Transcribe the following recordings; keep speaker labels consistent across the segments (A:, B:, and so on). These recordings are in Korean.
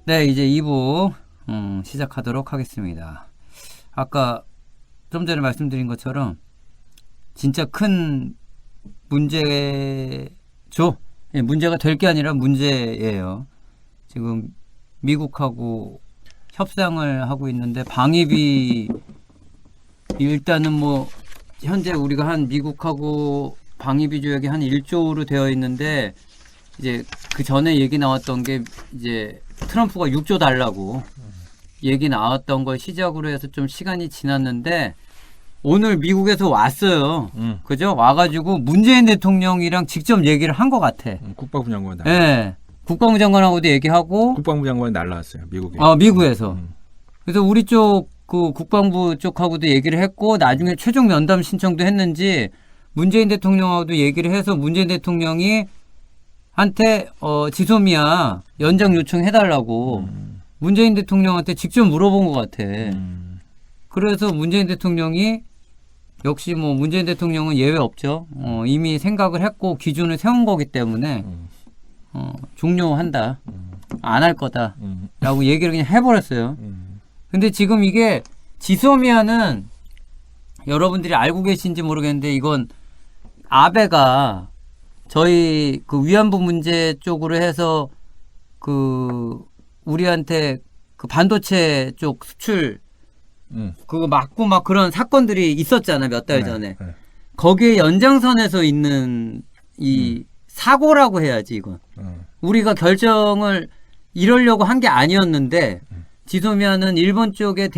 A: 네, 이제 2부 시작하도록 하겠습니다. 아까 좀 전에 말씀드린 것처럼 진짜 큰 문제죠. 예, 문제가 될 게 아니라 문제예요. 지금 미국하고 협상을 하고 있는데 방위비 일단은 뭐 현재 우리가 한 미국하고 방위비 조약이 한 1조로 되어 있는데 이제 그 전에 얘기 나왔던 게 이제 트럼프가 6조 달라고 얘기 나왔던 걸 시작으로 해서 좀 시간이 지났는데 오늘 미국에서 왔어요. 그죠? 와가지고 문재인 대통령이랑 직접 얘기를 한 것 같아.
B: 국방부 장관이
A: 네. 국방부 장관하고도 얘기하고.
B: 국방부 장관이 날라왔어요. 미국에.
A: 미국에서. 그래서 우리 쪽 그 국방부 쪽하고도 얘기를 했고 나중에 최종 면담 신청도 했는지 문재인 대통령하고도 얘기를 해서 문재인 대통령이 한테 지소미아 연장 요청해달라고 문재인 대통령한테 직접 물어본 것 같아. 그래서 문재인 대통령이 역시 뭐 문재인 대통령은 예외 없죠. 이미 생각을 했고 기준을 세운 거기 때문에 종료한다. 안 할 거다라고 얘기를 그냥 해버렸어요. 근데 지금 이게 지소미아는 여러분들이 알고 계신지 모르겠는데 이건 아베가 저희 그 위안부 문제 쪽으로 해서 그 우리한테 그 반도체 쪽 수출 그거 막고 막 그런 사건들이 있었잖아 몇 달 전에. 네. 거기에 연장선에서 있는 이 사고라고 해야지 이건. 우리가 결정을 이러려고 한 게 아니었는데 지소미아는 일본 쪽에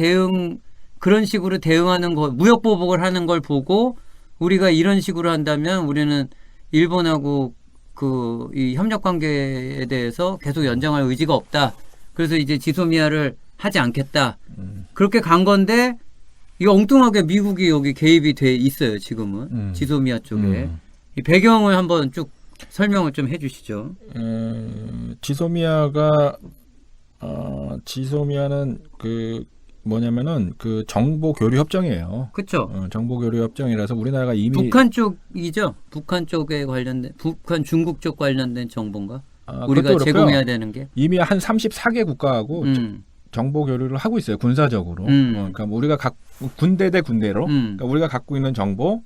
A: 그런 식으로 대응하는 거 무역 보복을 하는 걸 보고 우리가 이런 식으로 한다면 우리는 일본하고 그 이 협력 관계에 대해서 계속 연장할 의지가 없다. 그래서 이제 지소미아를 하지 않겠다. 그렇게 간 건데 이거 엉뚱하게 미국이 여기 개입이 돼 있어요. 지금은 지소미아 쪽에 이 배경을 한번 쭉 설명을 좀 해주시죠.
B: 지소미아는 그 뭐냐면은 그 정보 교류 협정이에요.
A: 그렇죠.
B: 정보 교류 협정이라서 우리나라가 이미
A: 북한 쪽이죠. 북한 쪽에 관련된 북한 중국 쪽 관련된 정보인가? 우리가 제공해야 되는 게
B: 이미 한 34개 국가하고 정보 교류를 하고 있어요. 군사적으로. 그러니까 우리가 군대 대 군대로 그러니까 우리가 갖고 있는 정보를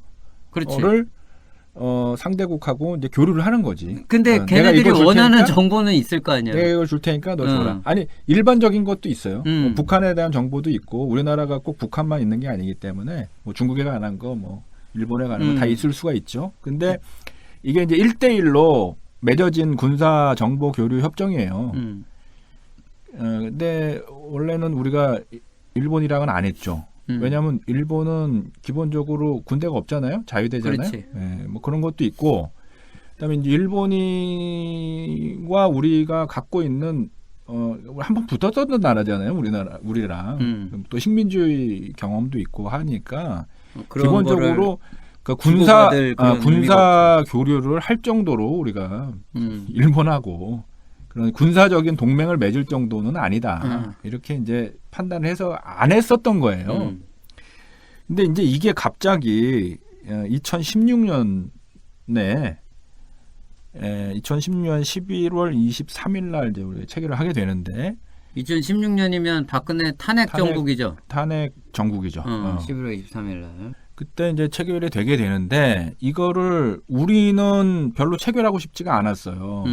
B: 상대국하고 이제 교류를 하는 거지.
A: 근데 걔네들이 원하는 정보는 있을 거 아니야.
B: 내가 이걸 줄 테니까 너 줘라. 아니 일반적인 것도 있어요. 뭐 북한에 대한 정보도 있고 우리나라가 꼭 북한만 있는 게 아니기 때문에 뭐 중국에 관한 거 뭐 일본에 관한 거 다 있을 수가 있죠. 근데 이게 이제 1대1로 맺어진 군사 정보 교류 협정이에요. 근데 원래는 우리가 일본이랑은 안 했죠. 왜냐하면 일본은 기본적으로 군대가 없잖아요. 자유대잖아요. 네, 뭐 그런 것도 있고 그다음에 이제 일본이와 우리가 갖고 있는 한번 붙었던 나라잖아요. 우리랑 또 식민주의 경험도 있고 하니까 기본적으로 그러니까 군사 교류를 할 정도로 우리가 일본하고 그런 군사적인 동맹을 맺을 정도는 아니다. 이렇게 이제 판단을 해서 안 했었던 거예요. 근데 이제 이게 갑자기 2016년 11월 23일 날 이제 우리 체결을 하게 되는데
A: 2016년이면 박근혜 탄핵 정국이죠.
B: 탄핵 정국이죠.
A: 11월 23일 날.
B: 그때 이제 체결이 되게 되는데 이거를 우리는 별로 체결하고 싶지가 않았어요.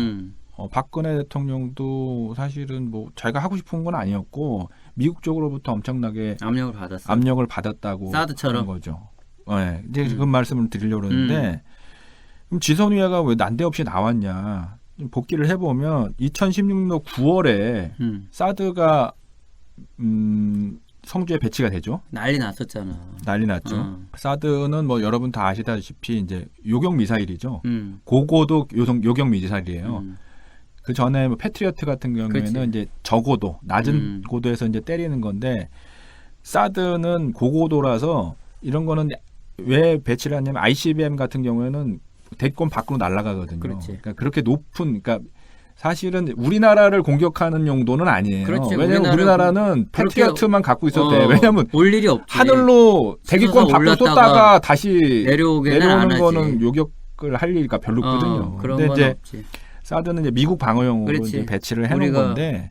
B: 박근혜 대통령도 사실은 뭐 자기가 하고 싶은 건 아니었고 미국 쪽으로부터 엄청나게 압력을 받았다고
A: 사드처럼
B: 하는 거죠. 네, 이제 그 말씀을 드리려고 그러는데 그럼 지소미아가 왜 난데없이 나왔냐? 복기를 해보면 2016년 9월에 사드가 성주에 배치가 되죠.
A: 난리 났었잖아.
B: 난리 났죠. 사드는 뭐 여러분 다 아시다시피 이제 요격 미사일이죠. 고고도 요격 미사일이에요. 그 전에 뭐 패트리어트 같은 경우에는 그렇지. 이제 저고도 낮은 고도에서 이제 때리는 건데 사드는 고고도라서 이런 거는 왜 배치를 하냐면 ICBM 같은 경우에는 대권 밖으로 날아가거든요. 그러니까 그렇게 높은 그러니까 사실은 우리나라를 공격하는 용도는 아니에요.
A: 그렇지,
B: 왜냐하면 우리나라는 패트리어트만 갖고 있었대. 왜냐하면
A: 올 일이 없지.
B: 하늘로 대기권 밖으로 쏟다가 다시 내려오는 거는 요격을 할 일이 별로 없거든요.
A: 그런 건
B: 이제
A: 없지.
B: 사드는 이제 미국 방어용으로 이제 배치를 해놓은 건데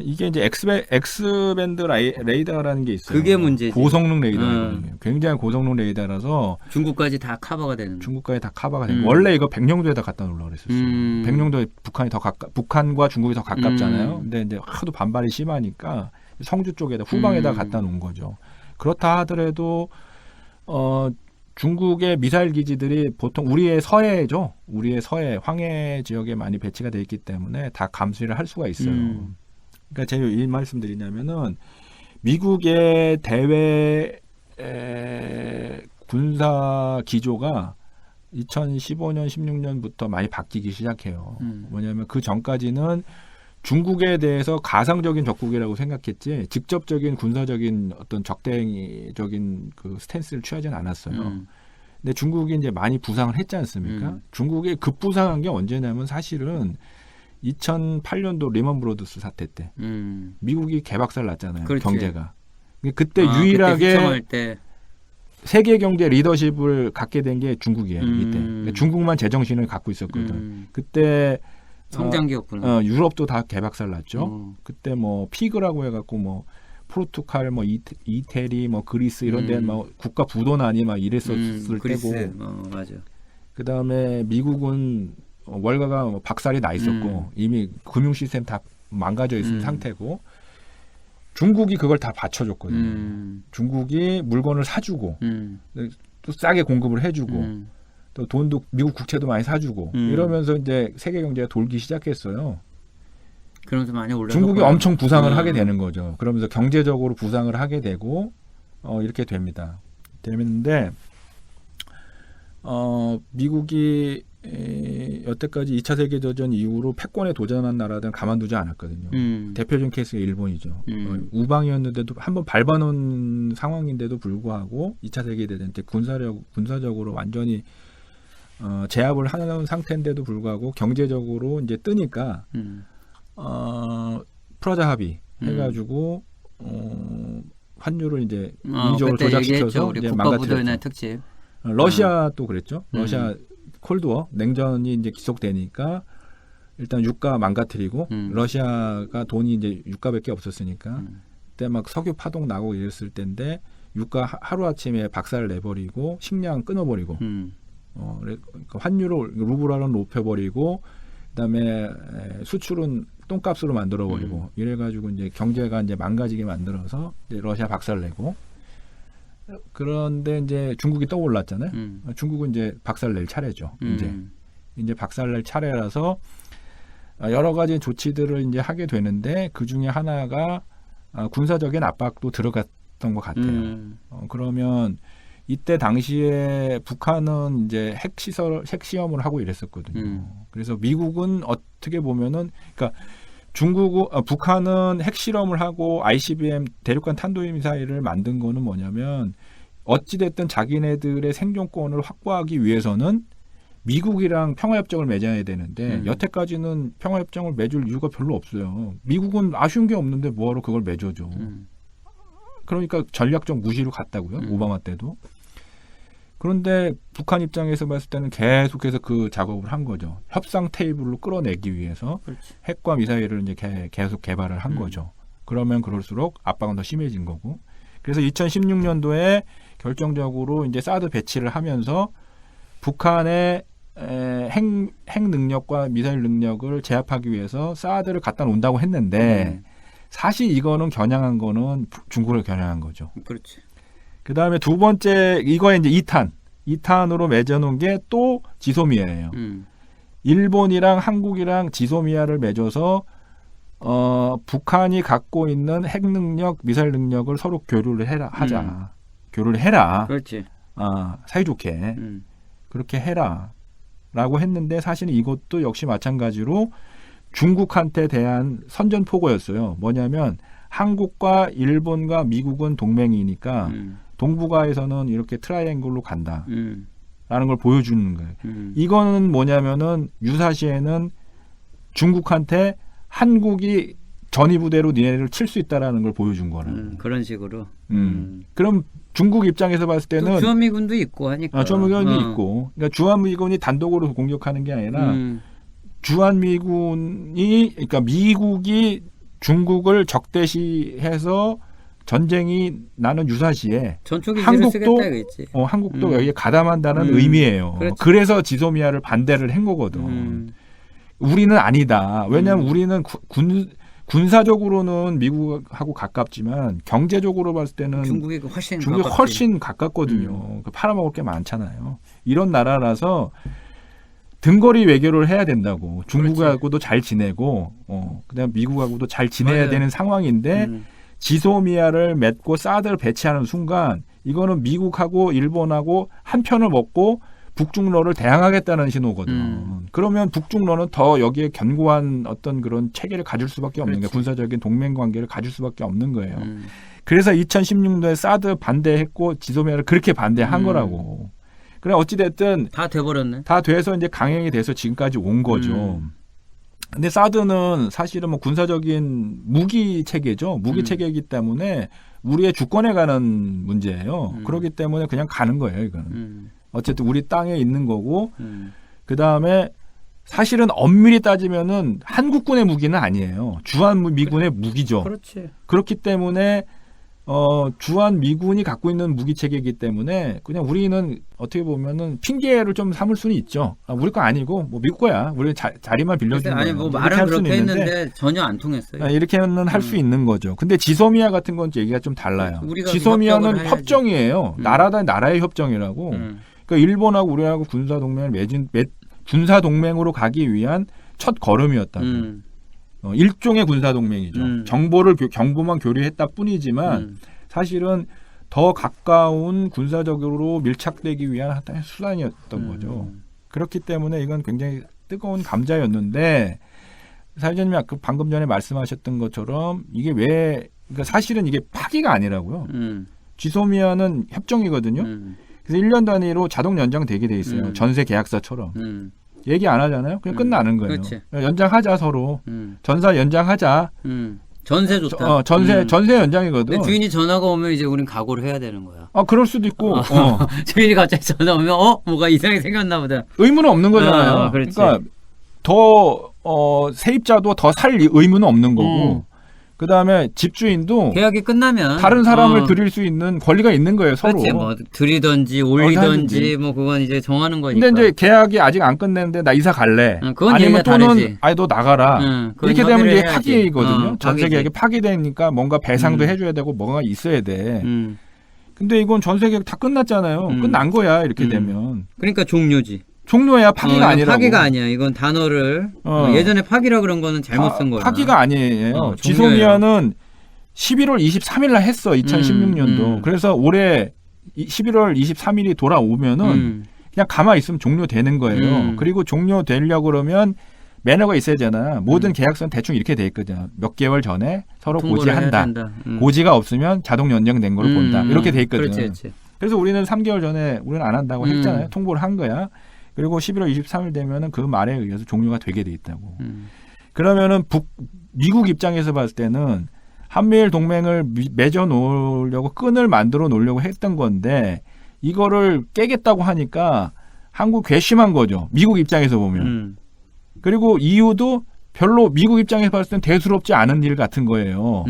B: 이게 이제 X밴드 레이더라는 게 있어요.
A: 그게 문제지.
B: 고성능 레이더거든요. 굉장히 고성능 레이더라서
A: 중국까지 다 커버가 되는.
B: 중국까지 다 커버가 되는. 원래 이거 백령도에다 갖다 놓으려고 그랬었어요. 백령도에 북한이 더 북한과 중국이 더 가깝잖아요. 근데 이제 하도 반발이 심하니까 성주 쪽에다 후방에다 갖다 놓은 거죠. 그렇다 하더라도 중국의 미사일 기지들이 보통 우리의 서해죠. 우리의 서해, 황해 지역에 많이 배치가 돼 있기 때문에 다 감시를 할 수가 있어요. 그러니까 제가 이 말씀드리냐면은 미국의 대외 군사 기조가 2015년, 16년부터 많이 바뀌기 시작해요. 뭐냐면 그 전까지는 중국에 대해서 가상적인 적국이라고 생각했지 직접적인 군사적인 어떤 적대적인 그 스탠스를 취하지는 않았어요. 근데 중국이 이제 많이 부상을 했지 않습니까? 중국이 급부상한 게 언제냐면 사실은 2008년도 리먼 브로더스 사태 때 미국이 개박살 났잖아요.
A: 그렇지.
B: 경제가. 그때 유일하게
A: 그때
B: 세계 경제 리더십을 갖게 된 게 중국이에요. 이때. 그러니까 중국만 제정신을 갖고 있었거든. 그때
A: 성장기였구나.
B: 유럽도 다 개박살 났죠. 그때 뭐 피그라고 해갖고 뭐 포르투갈, 뭐 이태리, 뭐 그리스 이런 데 뭐 국가 부도나니 막 이랬었을
A: 그리스.
B: 때고.
A: 맞아.
B: 그 다음에 미국은 월가가 뭐 박살이 나 있었고 이미 금융 시스템 다 망가져 있는 상태고. 중국이 그걸 다 받쳐줬거든요. 중국이 물건을 사주고 또 싸게 공급을 해주고. 또 돈도 미국 국채도 많이 사주고 이러면서 이제 세계 경제가 돌기 시작했어요.
A: 그러면서 많이 올라.
B: 중국이 엄청 부상을 하게 되는 거죠. 그러면서 경제적으로 부상을 하게 되고 이렇게 됩니다. 되는데 미국이 여태까지 2차 세계대전 이후로 패권에 도전한 나라들은 가만두지 않았거든요. 대표적인 케이스가 일본이죠. 우방이었는데도 한번 밟아놓은 상황인데도 불구하고 2차 세계대전 때 군사적으로 완전히 제압을 하는 상태인데도 불구하고 경제적으로 이제 뜨니까 프라자 합의 해가지고 환율을 이제 인위적으로 조작시켜서 이제 망가뜨렸죠.
A: 특집.
B: 러시아도 그랬죠. 러시아 콜드워 냉전이 이제 지속되니까 일단 유가 망가뜨리고 러시아가 돈이 이제 유가밖에 없었으니까 그때 막 석유 파동 나고 이랬을 때인데 유가 하루 아침에 박살을 내버리고 식량 끊어버리고. 그러니까 환율을 루블화는 높여버리고 그다음에 수출은 똥값으로 만들어버리고 이래가지고 이제 경제가 이제 망가지게 만들어서 이제 러시아 박살내고 그런데 이제 중국이 떠올랐잖아요. 중국은 이제 박살낼 차례죠. 이제 박살낼 차례라서 여러 가지 조치들을 이제 하게 되는데 그 중에 하나가 군사적인 압박도 들어갔던 것 같아요. 그러면 이때 당시에 북한은 이제 핵 시험을 하고 이랬었거든요. 그래서 미국은 어떻게 보면은, 그러니까 북한은 핵 실험을 하고 ICBM 대륙간 탄도ミサイル을 만든 거는 뭐냐면 어찌됐든 자기네들의 생존권을 확보하기 위해서는 미국이랑 평화협정을 맺어야 되는데 여태까지는 평화협정을 맺을 이유가 별로 없어요. 미국은 아쉬운 게 없는데 뭐하러 그걸 맺어줘. 그러니까 전략적 무시로 갔다고요. 오바마 때도. 그런데 북한 입장에서 봤을 때는 계속해서 그 작업을 한 거죠. 협상 테이블로 끌어내기 위해서 그렇지. 핵과 미사일을 이제 계속 개발을 한 거죠. 그러면 그럴수록 압박은 더 심해진 거고. 그래서 2016년도에 결정적으로 이제 사드 배치를 하면서 북한의 핵 능력과 미사일 능력을 제압하기 위해서 사드를 갖다 놓는다고 했는데 사실 이거는 겨냥한 거는 중국을 겨냥한 거죠.
A: 그렇지.
B: 그 다음에 두 번째 이거에 이제 2탄으로 맺어놓은 게 또 지소미아예요. 일본이랑 한국이랑 지소미아를 맺어서 북한이 갖고 있는 핵 능력, 미사일 능력을 서로 교류를 하자. 교류를 해라.
A: 그렇지.
B: 사이좋게 그렇게 해라라고 했는데 사실은 이것도 역시 마찬가지로 중국한테 대한 선전포고였어요. 뭐냐면 한국과 일본과 미국은 동맹이니까 동북아에서는 이렇게 트라이앵글로 간다라는 걸 보여주는 거예요. 이거는 뭐냐면은 유사시에는 중국한테 한국이 전위부대로 니네를 칠 수 있다라는 걸 보여준 거라는
A: 그런 식으로.
B: 그럼 중국 입장에서 봤을 때는
A: 주한미군도 있고 하니까.
B: 주한미군이 있고, 그러니까 주한미군이 단독으로 공격하는 게 아니라 주한미군이, 그러니까 미국이 중국을 적대시해서 전쟁이 나는 유사시에 한국도 여기에 가담한다는 의미예요.
A: 그렇지.
B: 그래서 지소미아를 반대를 한 거거든. 우리는 아니다. 왜냐하면 우리는 군사적으로는 미국하고 가깝지만 경제적으로 봤을 때는
A: 중국이
B: 훨씬 가깝거든요. 팔아먹을 게 많잖아요. 이런 나라라서 등거리 외교를 해야 된다고. 중국하고도 잘 지내고 그다음 미국하고도 잘 지내야
A: 맞아요.
B: 되는 상황인데 지소미아를 맺고 사드를 배치하는 순간 이거는 미국하고 일본하고 한 편을 먹고 북중러를 대항하겠다는 신호거든. 그러면 북중러는 더 여기에 견고한 어떤 그런 체계를 가질 수밖에 없는 거예요. 군사적인 동맹 관계를 가질 수밖에 없는 거예요. 그래서 2016년도에 사드 반대했고 지소미아를 그렇게 반대한 거라고. 그래 어찌됐든
A: 다 돼버렸네.
B: 다 돼서 이제 강행이 돼서 지금까지 온 거죠. 근데 사드는 사실은 뭐 군사적인 무기 체계죠. 무기 체계이기 때문에 우리의 주권에 가는 문제예요. 그렇기 때문에 그냥 가는 거예요, 이거는. 어쨌든 우리 땅에 있는 거고 그 다음에 사실은 엄밀히 따지면은 한국군의 무기는 아니에요. 주한 미군의 무기죠.
A: 그렇지.
B: 그렇기 때문에 주한 미군이 갖고 있는 무기 체계이기 때문에 그냥 우리는 어떻게 보면은 핑계를 좀 삼을 수는 있죠. 우리 거 아니고 뭐 미국 거야. 우리 자리만 빌려주는 거야.
A: 아니 뭐 말은 그렇게 했는데 전혀 안 통했어요.
B: 이렇게는 할 수 있는 거죠. 근데 지소미아 같은 건 얘기가 좀 달라요. 지소미아는 협정이에요. 나라다 나라의 협정이라고. 그러니까 일본하고 우리하고 군사 동맹으로 가기 위한 첫 걸음이었다고. 일종의 군사 동맹이죠. 정보만 교류했다 뿐이지만 사실은 더 가까운 군사적으로 밀착되기 위한 하나의 수단이었던 거죠. 그렇기 때문에 이건 굉장히 뜨거운 감자였는데 사회자님이 방금 전에 말씀하셨던 것처럼 이게 그러니까 사실은 이게 파기가 아니라고요. 지소미아는 협정이거든요. 그래서 1년 단위로 자동 연장되게 돼 있어요. 전세 계약서처럼. 얘기 안 하잖아요. 그냥 끝나는 거예요.
A: 그렇지.
B: 연장하자 서로. 전사 연장하자.
A: 전세 좋다.
B: 전세 연장이거든.
A: 근데 주인이 전화가 오면 이제 우린 각오를 해야 되는 거야.
B: 그럴 수도 있고.
A: 주인이 갑자기 전화 오면 뭐가 이상하게 생겼나 보다.
B: 의무는 없는 거잖아요. 그러니까 더 세입자도 더 살 의무는 없는 거고. 그다음에 집주인도
A: 계약이 끝나면
B: 다른 사람을 들일 수 있는 권리가 있는 거예요, 서로.
A: 그렇지, 뭐 들이든지 올리든지 뭐 그건 이제 정하는 거니까.
B: 근데 이제 계약이 아직 안 끝냈는데 나 이사 갈래.
A: 그건
B: 아니면 또는
A: 다르지.
B: 아니 너 나가라. 이렇게 되면 이제 파기이거든요. 전세 계약이 파기되니까 뭔가 배상도 해줘야 되고 뭐가 있어야 돼. 근데 이건 전세 계약 다 끝났잖아요. 끝난 거야 이렇게 되면.
A: 그러니까 종료지.
B: 종료야 파기가 아니라고.
A: 파기가 아니야. 이건 단어를 예전에 파기라 그런 거는 잘못 쓴 거야.
B: 파기가 아니에요. 지소미아는 11월 23일 날 했어. 2016년도. 그래서 올해 11월 23일이 돌아오면은 그냥 가만히 있으면 종료되는 거예요. 그리고 종료되려고 그러면 매너가 있어야 되잖아. 모든 계약서는 대충 이렇게 돼 있거든. 몇 개월 전에 서로 고지한다. 고지가 없으면 자동 연장된 걸로 본다. 이렇게 돼 있거든.
A: 그렇지.
B: 그래서 우리는 3개월 전에 우리는 안 한다고 했잖아요. 통보를 한 거야. 그리고 11월 23일 되면은 그 말에 의해서 종료가 되게 돼 있다고. 그러면은 미국 입장에서 봤을 때는 한미일 동맹을 맺어 놓으려고 끈을 만들어 놓으려고 했던 건데 이거를 깨겠다고 하니까 한국 괘씸한 거죠. 미국 입장에서 보면. 그리고 이유도 별로 미국 입장에서 봤을 땐 대수롭지 않은 일 같은 거예요.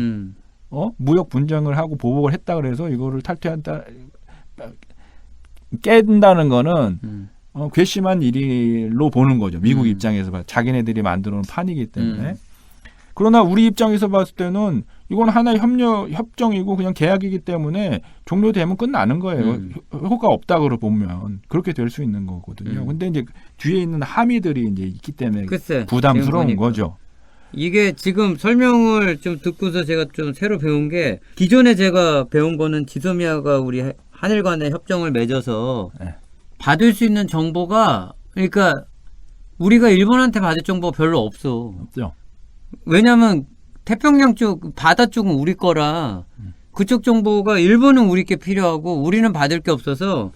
B: 무역 분쟁을 하고 보복을 했다 그래서 이거를 탈퇴한다 깬다는 거는 괘씸한 일로 보는 거죠. 미국 입장에서 봐. 자기네들이 만들어 놓은 판이기 때문에. 그러나 우리 입장에서 봤을 때는 이건 하나의 협정이고 그냥 계약이기 때문에 종료되면 끝나는 거예요. 효과가 없다고 보면 그렇게 될 수 있는 거거든요. 근데 이제 뒤에 있는 함의들이 이제 있기 때문에
A: 글쎄,
B: 부담스러운 거죠.
A: 이게 지금 설명을 좀 듣고서 제가 좀 새로 배운 게 기존에 제가 배운 거는 지소미아가 우리 한일 간의 협정을 맺어서 받을 수 있는 정보가 그러니까 우리가 일본한테 받을 정보가 별로 없어.
B: 없죠.
A: 왜냐하면 태평양 쪽 바다 쪽은 우리 거라 그쪽 정보가 일본은 우리께 필요하고 우리는 받을 게 없어서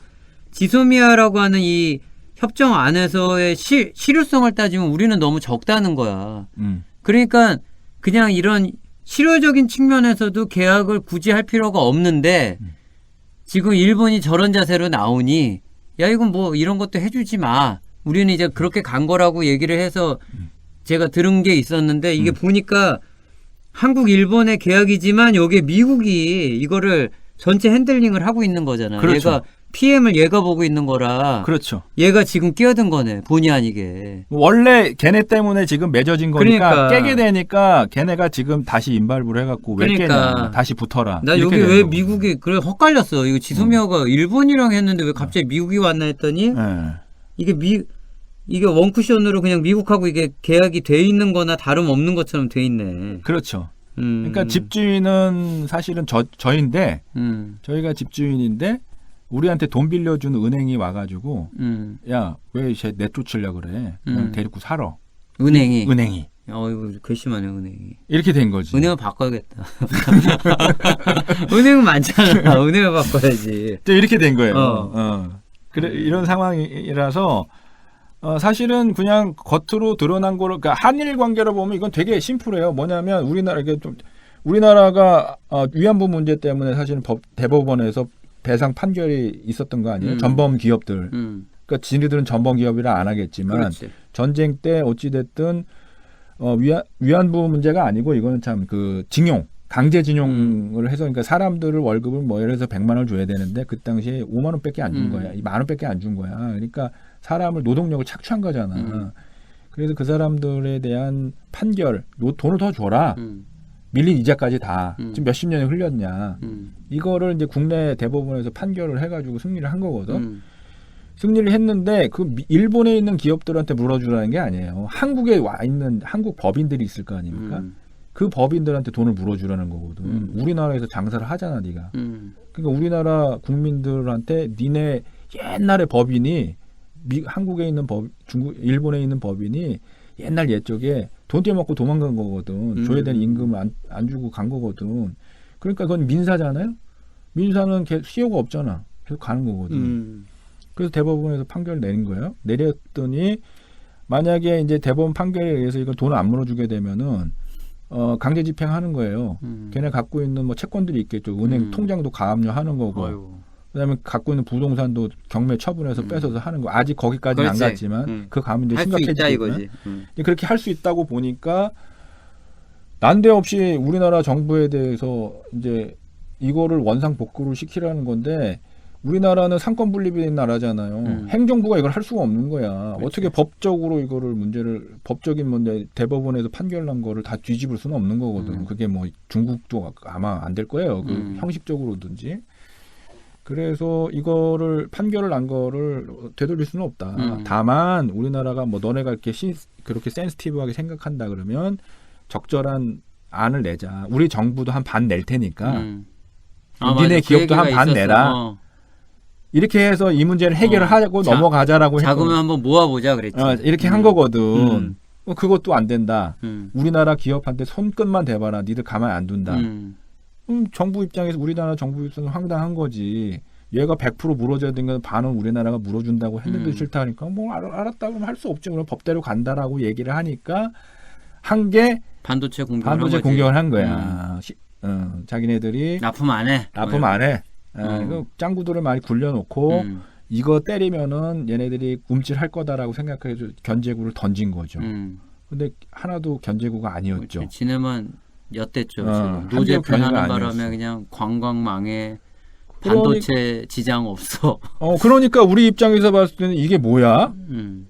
A: 지소미아라고 하는 이 협정 안에서의 실효성을 따지면 우리는 너무 적다는 거야. 그러니까 그냥 이런 실효적인 측면에서도 계약을 굳이 할 필요가 없는데 지금 일본이 저런 자세로 나오니 야 이건 뭐 이런 것도 해주지 마. 우리는 이제 그렇게 간 거라고 얘기를 해서 제가 들은 게 있었는데 이게 보니까 한국 일본의 계약이지만 여기에 미국이 이거를 전체 핸들링을 하고 있는 거잖아.
B: 그렇죠.
A: 얘가 PM을 얘가 보고 있는 거라.
B: 그렇죠.
A: 얘가 지금 끼어든 거네. 본의 아니게.
B: 원래 걔네 때문에 지금 맺어진 거니까
A: 그러니까.
B: 깨게 되니까 걔네가 지금 다시 인발부를 해갖고 왜
A: 그러니까.
B: 깨냐 다시 붙어라.
A: 나
B: 이렇게
A: 여기
B: 되는
A: 왜
B: 거거든요.
A: 미국이 그래 헛갈렸어. 이거 지소미아가 일본이랑 했는데 왜 갑자기 미국이 왔나 했더니
B: 네.
A: 이게 원쿠션으로 그냥 미국하고 이게 계약이 돼 있는 거나 다름없는 것처럼 돼 있네.
B: 그렇죠. 그러니까 집주인은 사실은 저희인데 저희가 집주인인데 우리한테 돈 빌려준 은행이 와가지고 야 왜 쟤 내쫓으려고 그래 그냥 데리고 살아. 은행이
A: 이거 괘씸하네 은행이.
B: 이렇게 된 거지.
A: 은행을 바꿔야겠다. 은행은 많잖아. 은행을 바꿔야지.
B: 이렇게 된 거예요. 그래 이런 상황이라서 사실은 그냥 겉으로 드러난 거를 그러니까 한일 관계로 보면 이건 되게 심플해요. 뭐냐면 우리나라가 위안부 문제 때문에 사실은 대법원에서 배상 판결이 있었던 거 아니에요? 전범 기업들. 그러니까 지네들은 전범 기업이라 안 하겠지만
A: 그렇지.
B: 전쟁 때 어찌 됐든 위안부 문제가 아니고 이거는 참 그 강제징용을 해서 그러니까 사람들을 월급을 뭐 예를 들어서 100만 원을 줘야 되는데 그 당시에 5만 원밖에 안 준 거야. 10,000 원밖에 안 준 거야. 그러니까 사람을 노동력을 착취한 거잖아. 그래서 그 사람들에 대한 판결, 돈을 더 줘라. 밀린 이자까지 다 지금 몇십 년이 흘렸냐. 이거를 이제 국내 대법원에서 판결을 해가지고 승리를 한 거거든. 승리를 했는데 그 일본에 있는 기업들한테 물어주라는 게 아니에요. 한국에 와 있는 한국 법인들이 있을 거 아닙니까? 그 법인들한테 돈을 물어주라는 거거든. 우리나라에서 장사를 하잖아, 네가. 그러니까 우리나라 국민들한테 니네 옛날에 법인이 한국에 있는 일본에 있는 법인이 옛날 옛적에 돈 떼먹고 도망간 거거든. 줘야 되는 임금을 안 주고 간 거거든. 그러니까 그건 민사잖아요. 민사는 수요가 없잖아. 계속 가는 거거든. 그래서 대법원에서 판결을 내린 거예요. 내렸더니 만약에 이제 대법원 판결에 의해서 이걸 돈을 안 물어주게 되면은 강제 집행하는 거예요. 걔네 갖고 있는 뭐 채권들이 있겠죠. 은행 통장도 가압류하는 거고.
A: 어이구.
B: 그다음에 갖고 있는 부동산도 경매 처분해서 뺏어서 하는 거. 아직 거기까지는 안 갔지만 그 가면 이제 심각해지거든. 그렇게 할 수 있다고 보니까 난데없이 우리나라 정부에 대해서 이제 이거를 원상 복구를 시키라는 건데 우리나라는 상권 분립인 나라잖아요. 행정부가 이걸 할 수가 없는 거야.
A: 그렇지.
B: 어떻게 법적으로 이거를 법적인 문제 대법원에서 판결난 거를 다 뒤집을 수는 없는 거거든. 그게 뭐 중국도 아마 안 될 거예요. 그 형식적으로든지. 그래서 이거를 판결을 난 거를 되돌릴 수는 없다. 다만 우리나라가 뭐 너네가 그렇게 센시티브하게 생각한다 그러면 적절한 안을 내자. 우리 정부도 한 반 낼 테니까 니네 기업도 한 반 내라. 이렇게 해서 이 문제를 해결을 하고 넘어가자라고 했고
A: 자금을 한번 모아보자 그랬지.
B: 이렇게 한 거거든. 그것도 안 된다. 우리나라 기업한테 손끝만 대봐라. 니들 가만 안 둔다. 정부 입장에서 우리나라 정부 입장에서 황당한 거지. 얘가 100% 물어줘야 되는 건 반은 우리나라가 물어준다고 했는데 싫다 하니까 뭐 알았다 그러면 할 수 없지. 그럼 법대로 간다라고 얘기를 하니까 한 게
A: 반도체 공격을
B: 한 거야. 자기네들이
A: 납품 안 해.
B: 이거 짱구들을 많이 굴려놓고 이거 때리면은 얘네들이 움찔할 거다라고 생각해서 견제구를 던진 거죠. 근데 하나도 견제구가 아니었죠.
A: 지네만 엿댔죠. 노제 변하는 바람에 그냥 관광 망해. 반도체 지장 없어.
B: 그러니까 우리 입장에서 봤을 때는 이게 뭐야?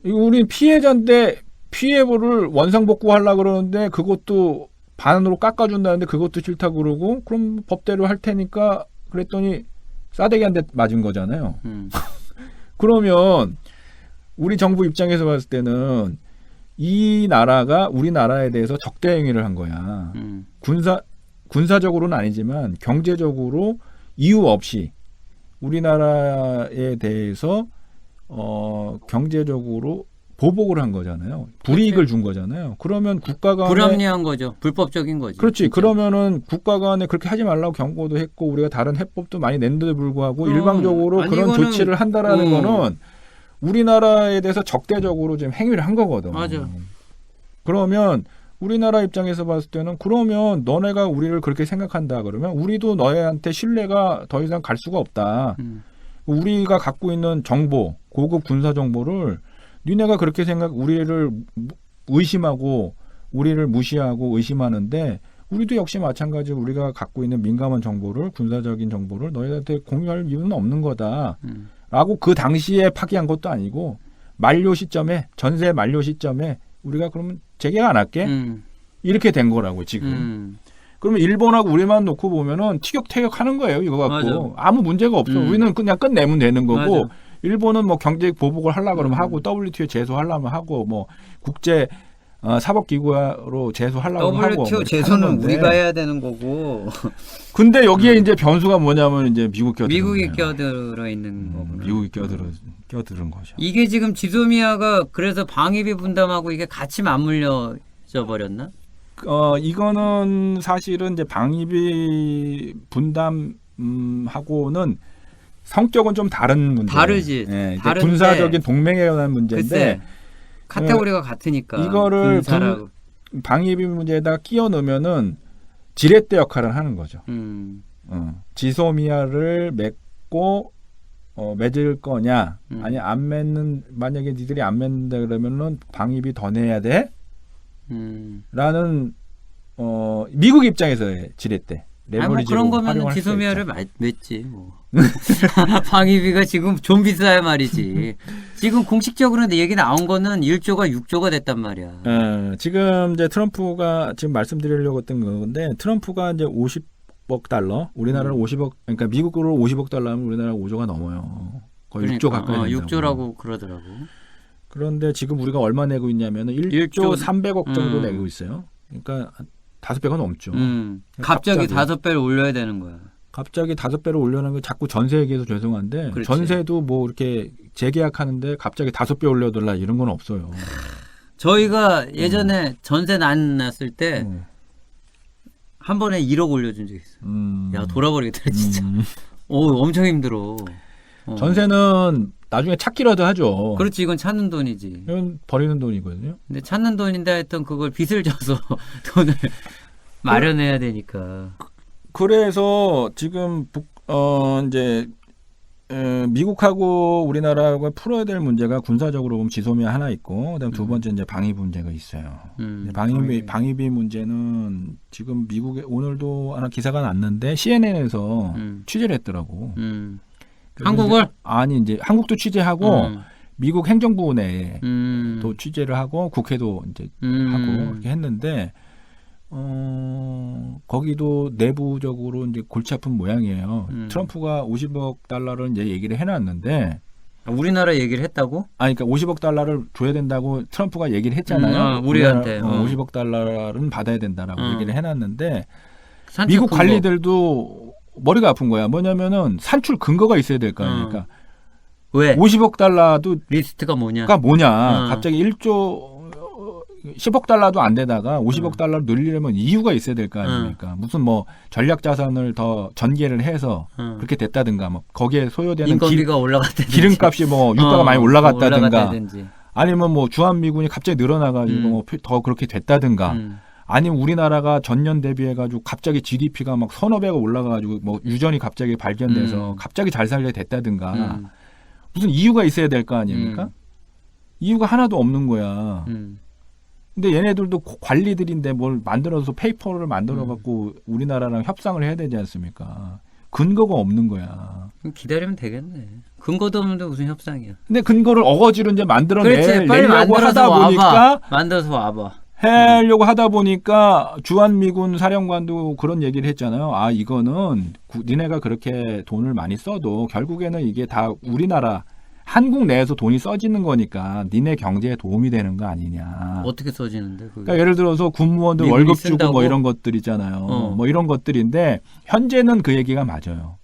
B: 우리 피해자인데 피해를 원상복구하려고 그러는데 그것도 반으로 깎아준다는데 그것도 싫다고 그러고 그럼 법대로 할 테니까 그랬더니 싸대기한테 맞은 거잖아요. 그러면 우리 정부 입장에서 봤을 때는 이 나라가 우리나라에 대해서 적대 행위를 한 거야. 군사적으로는 아니지만 경제적으로 이유 없이 우리나라에 대해서 경제적으로 보복을 한 거잖아요. 불이익을 준 거잖아요. 그러면 국가 간에
A: 불합리한 거죠. 불법적인 거죠.
B: 그렇지. 진짜. 그러면은 국가 간에 그렇게 하지 말라고 경고도 했고 우리가 다른 해법도 많이 냈는데도 불구하고 일방적으로 그런 조치를 한다라는 거는 우리나라에 대해서 적대적으로 지금 행위를 한 거거든.
A: 맞아.
B: 그러면 우리나라 입장에서 봤을 때는 그러면 너네가 우리를 그렇게 생각한다 그러면 우리도 너희한테 신뢰가 더 이상 갈 수가 없다. 우리가 갖고 있는 정보, 고급 군사 정보를 니네가 그렇게 우리를 의심하고 우리를 무시하고 의심하는데 우리도 역시 마찬가지로 우리가 갖고 있는 민감한 정보를 군사적인 정보를 너희한테 공유할 이유는 없는 거다라고 그 당시에 파기한 것도 아니고 만료 시점에 전세 만료 시점에 우리가 그러면 재계약 안 할게 이렇게 된 거라고 지금. 그러면 일본하고 우리만 놓고 보면은 티격태격하는 거예요 이거 갖고. 맞아. 아무 문제가 없어. 우리는 그냥 끝내면 되는 거고. 맞아. 일본은 뭐 경제 보복을 하려 그러면 하고 WTO 제소하려면 하고 뭐 국제 사법기구로 제소하려고 하고.
A: WTO 제소는 우리가 해야 되는 거고.
B: 근데 여기에 이제 변수가 뭐냐면 이제
A: 미국이 껴들어 있는 거구나.
B: 미국이 껴들은 거죠.
A: 이게 지금 지소미아가 그래서 방위비 분담하고 이게 같이 맞물려져 버렸나?
B: 이거는 사실은 이제 방위비 분담하고는 성격은 좀 다른 문제.
A: 다르지.
B: 네, 군사적인 동맹에 관한 문제인데.
A: 글쎄, 카테고리가 같으니까.
B: 이거를 방위비 문제에다 끼워 넣으면은 지렛대 역할을 하는 거죠. 지소미아를 맺고 맺을 거냐, 아니 안 맺는 만약에 니들이 안 맺는다 그러면은 방위비 더 내야 돼. 라는 미국 입장에서의 지렛대.
A: 아니 뭐 그런 거면 지소미아를 맺지 뭐. 방위비가 지금 좀 비싸야 말이지. 지금 공식적으로 얘기 나온 거는 1조가 6조가 됐단 말이야.
B: 지금 이제 트럼프가 지금 말씀드리려고 했던 건데 트럼프가 이제 50억 달러, 우리나라를 50억, 그러니까 미국으로 50억 달러면 우리나라 5조가 넘어요. 거의
A: 그러니까,
B: 6조 가까이 된다고.
A: 6조라고 그러더라고.
B: 그런데 지금 우리가 얼마 내고 있냐면은 1조 300억 정도 내고 있어요. 그러니까 5배가 넘죠.
A: 갑자기 5배를 올려야 되는 거야.
B: 갑자기 5배를 올려놓은 거 자꾸 전세 얘기해서 죄송한데 그렇지. 전세도 뭐 이렇게 재계약하는데 갑자기 5배 올려달라 이런 건 없어요. 저희가
A: 예전에 전세 났을 때 한 번에 1억 올려준 적 있어. 야 돌아버리겠다 진짜. 오 엄청 힘들어.
B: 전세는 나중에 찾기라도 하죠.
A: 그렇지 이건 찾는 돈이지.
B: 이건 버리는 돈이거든요.
A: 근데 찾는 돈인데 하여튼 그걸 빚을 져서 돈을 마련해야 되니까.
B: 그래서 지금 이제 미국하고 우리나라가 풀어야 될 문제가 군사적으로 보면 지소미아 하나 있고, 그다음 두 번째 이제 방위비 문제가 있어요. 방위비 문제는 지금 미국에 오늘도 하나 기사가 났는데 CNN에서 취재를 했더라고.
A: 한국을?
B: 아니 이제 한국도 취재하고 미국 행정부 내에 또 취재를 하고 국회도 이제 하고 이렇게 했는데 거기도 내부적으로 이제 골치 아픈 모양이에요. 트럼프가 50억 달러를 이제 얘기를 해놨는데
A: 우리나라 얘기를 했다고?
B: 아니 그러니까 50억 달러를 줘야 된다고 트럼프가 얘기를 했잖아요.
A: 우리한테
B: 50억 달러는 받아야 된다라고 얘기를 해놨는데 미국 관리들도 머리가 아픈 거야. 뭐냐면은 산출 근거가 있어야 될 거 아닙니까?
A: 왜?
B: 50억 달러도
A: 리스트가 뭐냐?
B: 갑자기 10억 달러도 안 되다가 50억 달러를 늘리려면 이유가 있어야 될 거 아닙니까? 무슨 뭐 전략 자산을 더 전개를 해서 그렇게 됐다든가, 뭐 거기에 소요되는
A: 인건비가 올라갔다든지,
B: 기름값이 뭐 유가가 많이 올라갔다든가, 아니면 뭐 주한미군이 갑자기 늘어나가지고 뭐 더 그렇게 됐다든가. 아니면 우리나라가 전년 대비해가지고 갑자기 GDP가 막 서너 배가 올라가가지고 뭐 유전이 갑자기 발견돼서 갑자기 잘 살게 됐다든가 무슨 이유가 있어야 될 거 아닙니까? 이유가 하나도 없는 거야. 근데 얘네들도 관리들인데 뭘 만들어서 페이퍼를 만들어갖고 우리나라랑 협상을 해야 되지 않습니까? 근거가 없는 거야.
A: 기다리면 되겠네. 근거도 없는데 무슨 협상이야.
B: 근데 근거를 어거지로 이제 만들어내려고 하다 보니까
A: 만들어서 와봐.
B: 하려고 하다 보니까 주한미군 사령관도 그런 얘기를 했잖아요. 아 이거는 니네가 그렇게 돈을 많이 써도 결국에는 이게 다 우리나라 한국 내에서 돈이 써지는 거니까 니네 경제에 도움이 되는 거 아니냐.
A: 어떻게 써지는데?
B: 그러니까 예를 들어서 군무원들 월급 주고 뭐 이런 것들 있잖아요. 뭐 이런 것들인데 현재는 그 얘기가 맞아요.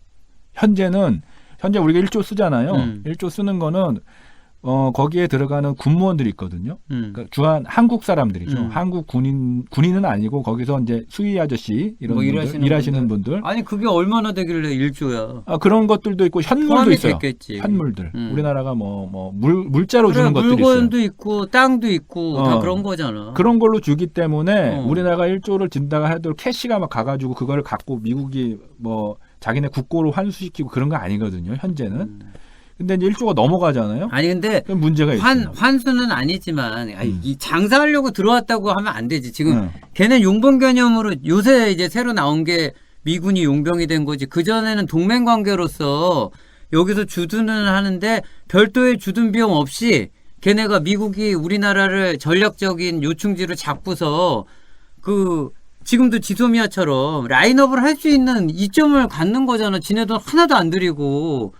B: 현재 우리가 1조 쓰잖아요. 1조 쓰는 거는 거기에 들어가는 군무원들이 있거든요. 그러니까 한국 사람들이죠. 한국 군인은 아니고 거기서 이제 수위 아저씨 이런
A: 뭐
B: 분들, 일하시는 분들.
A: 아니 그게 얼마나 되길래 1조야?
B: 그런 것들도 있고 현물도 있어요.
A: 됐겠지.
B: 현물들. 우리나라가 물자로 주는 것들이 있어요.
A: 물건도 있고 땅도 있고 다 그런 거잖아.
B: 그런 걸로 주기 때문에 우리나라가 1조를 준다가 해도 캐시가 막 가가지고 그걸 갖고 미국이 뭐 자기네 국고로 환수시키고 그런 거 아니거든요. 현재는. 근데 이제 1조가 넘어가잖아요.
A: 아니 근데
B: 그럼 문제가 있어요.
A: 환수는 아니지만 이 장사하려고 들어왔다고 하면 안 되지. 지금 걔는 용병 개념으로 요새 이제 새로 나온 게 미군이 용병이 된 거지. 그전에는 동맹 관계로서 여기서 주둔을 하는데 별도의 주둔 비용 없이 걔네가 미국이 우리나라를 전략적인 요충지로 잡고서 그 지금도 지소미아처럼 라인업을 할 수 있는 이점을 갖는 거잖아. 지네 돈 하나도 안 들이고.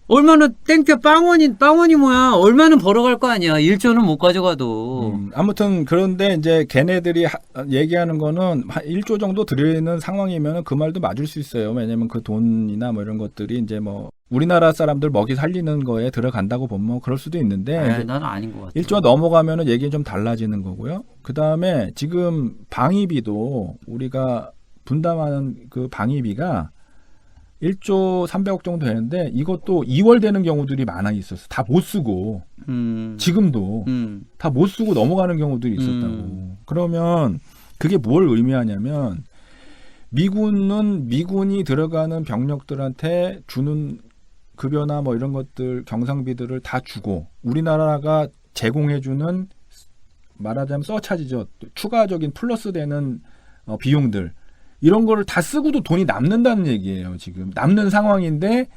A: 얼마나 땡겨 빵원이 뭐야. 얼마는 벌어갈 거 아니야. 1조는 못 가져가도.
B: 아무튼 그런데 이제 걔네들이 얘기하는 거는 1조 정도 들이는 상황이면 그 말도 맞을 수 있어요. 왜냐면 그 돈이나 뭐 이런 것들이 이제 뭐 우리나라 사람들 먹이 살리는 거에 들어간다고 보면 뭐 그럴 수도 있는데
A: 나는 아닌 것 같아.
B: 1조가 넘어가면은 얘기는 좀 달라지는 거고요. 그다음에 지금 방위비도 우리가 분담하는 그 방위비가 1조 300억 정도 되는데 이것도 2월 되는 경우들이 많아 있었어. 다 못 쓰고 지금도 다 못 쓰고 넘어가는 경우들이 있었다고. 그러면 그게 뭘 의미하냐면 미군이 들어가는 병력들한테 주는 급여나 뭐 이런 것들 경상비들을 다 주고 우리나라가 제공해주는 말하자면 서차지죠. 추가적인 플러스 되는 비용들 이런 거를 다 쓰고도 돈이 남는다는 얘기예요. 지금 남는 상황인데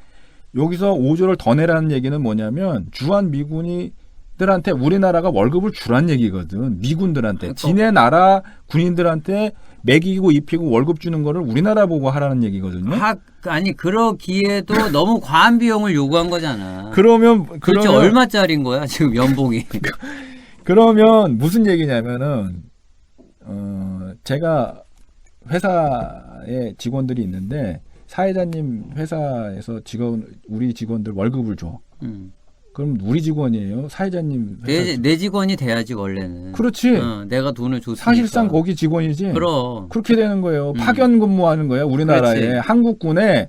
B: 여기서 5조를 더 내라는 얘기는 뭐냐면 주한 미군이들한테 우리나라가 월급을 주란 얘기거든. 미군들한테. 지네 나라 군인들한테 먹이고 입히고 월급 주는 거를 우리나라 보고 하라는 얘기거든요.
A: 아니 그러기에도 너무 과한 비용을 요구한 거잖아.
B: 그러면
A: 얼마짜리인 거야 지금 연봉이?
B: 그러면 무슨 얘기냐면은 제가 회사에 직원들이 있는데 사회자님 회사에서 우리 직원들 월급을 줘. 그럼 우리 직원이에요. 사회자님 회사
A: 내 직원이 돼야지 원래는.
B: 그렇지.
A: 내가 돈을 줬으니까.
B: 사실상 거기 직원이지.
A: 그럼.
B: 그렇게 되는 거예요. 파견 근무하는 거야. 우리나라에. 그렇지. 한국군에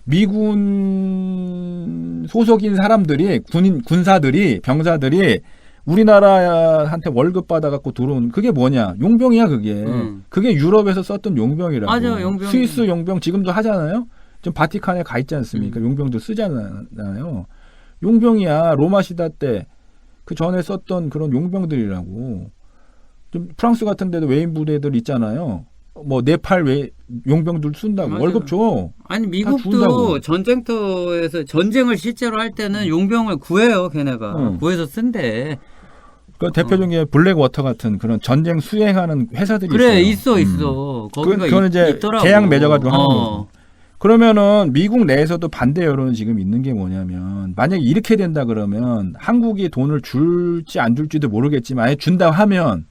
B: 미군 소속인 사람들이 군사들이 병사들이 우리나라한테 월급 받아갖고 들어온 그게 뭐냐 용병이야 그게. 그게 유럽에서 썼던 용병이라고.
A: 맞아, 용병.
B: 스위스 용병 지금도 하잖아요. 지금 바티칸에 가 있지 않습니까? 용병들 쓰잖아요. 용병이야. 로마 시대 때 그 전에 썼던 그런 용병들이라고. 좀 프랑스 같은 데도 외인 부대들 있잖아요. 뭐 네팔 용병들 쓴다고. 맞아. 월급 줘.
A: 아니 미국도 전쟁터에서 전쟁을 실제로 할 때는 용병을 구해요. 걔네가. 구해서 쓴대.
B: 그 대표적인 게 블랙워터 같은 그런 전쟁 수행하는 회사들이
A: 그래,
B: 있어요.
A: 있어. 거기가
B: 그건 이제
A: 있더라고.
B: 계약 맺어가지고 하는 거고. 그러면은 미국 내에서도 반대 여론은 지금 있는 게 뭐냐면 만약에 이렇게 된다 그러면 한국이 돈을 줄지 안 줄지도 모르겠지만 아예 준다 하면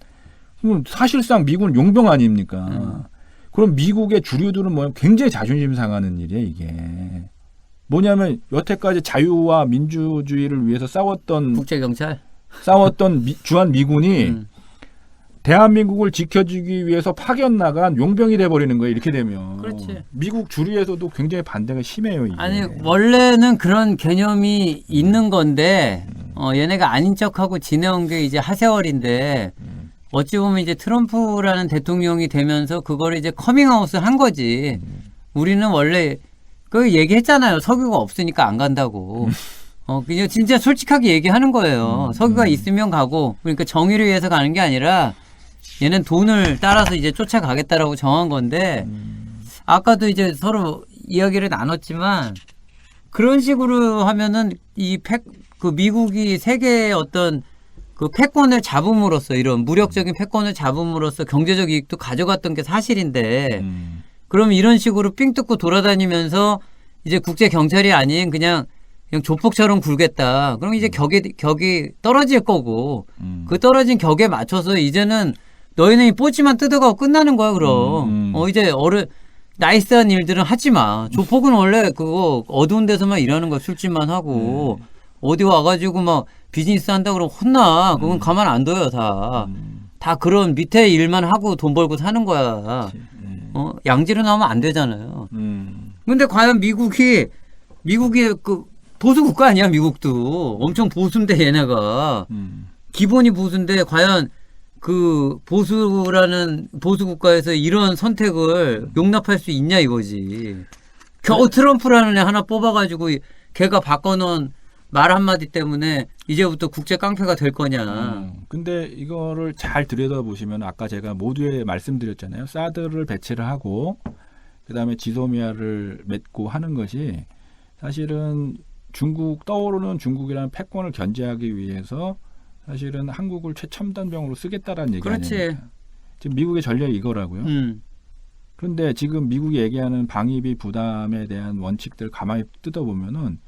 B: 사실상 미국은 용병 아닙니까? 그럼 미국의 주류들은 뭐냐 굉장히 자존심 상하는 일이에요 이게. 뭐냐면 여태까지 자유와 민주주의를 위해서 싸웠던
A: 국제경찰?
B: 주한 미군이 대한민국을 지켜주기 위해서 파견 나간 용병이 돼버리는 거예요. 이렇게 되면.
A: 그렇지.
B: 미국 주류에서도 굉장히 반대가 심해요. 이게.
A: 아니 원래는 그런 개념이 있는 건데 얘네가 아닌 척하고 지내온 게 이제 하세월인데 어찌 보면 이제 트럼프라는 대통령이 되면서 그걸 이제 커밍아웃을 한 거지. 우리는 원래 그 얘기했잖아요. 석유가 없으니까 안 간다고. 그냥 진짜 솔직하게 얘기하는 거예요. 석유가 있으면 가고, 그러니까 정의를 위해서 가는 게 아니라 얘는 돈을 따라서 이제 쫓아가겠다라고 정한 건데, 아까도 이제 서로 이야기를 나눴지만, 그런 식으로 하면은 그 미국이 세계의 어떤 그 패권을 잡음으로써 이런 무력적인 패권을 잡음으로써 경제적 이익도 가져갔던 게 사실인데, 그럼 이런 식으로 삥 뜯고 돌아다니면서 이제 국제 경찰이 아닌 그냥 조폭처럼 굴겠다. 그럼 이제 격이 떨어질 거고 그 떨어진 격에 맞춰서 이제는 너희는 뽀찌만 뜯어가고 끝나는 거야. 그럼 이제 나이스한 일들은 하지 마. 조폭은 원래 그거 어두운 데서만 일하는 거야. 술집만 하고 어디 와가지고 막 비즈니스 한다 그러면 혼나. 그건 가만 안 둬요 다. 다 그런 밑에 일만 하고 돈 벌고 사는 거야. 양지로 나오면 안 되잖아요. 근데 과연 미국이 그 보수 국가 아니야 미국도. 엄청 보수인데 얘네가. 기본이 보수인데 과연 그 보수 국가에서 이런 선택을 용납할 수 있냐 이거지. 겨우 트럼프라는 애 하나 뽑아가지고 걔가 바꿔놓은 말 한마디 때문에 이제부터 국제 깡패가 될 거냐.
B: 근데 이거를 잘 들여다보시면 아까 제가 모두에 말씀드렸잖아요. 사드를 배치를 하고 그다음에 지소미아를 맺고 하는 것이 사실은 떠오르는 중국이라는 패권을 견제하기 위해서 사실은 한국을 최첨단병으로 쓰겠다라는 얘기
A: 그렇지.
B: 아닙니까? 지금 미국의 전략이 이거라고요. 그런데 지금 미국이 얘기하는 방위비 부담에 대한 원칙들 가만히 뜯어보면은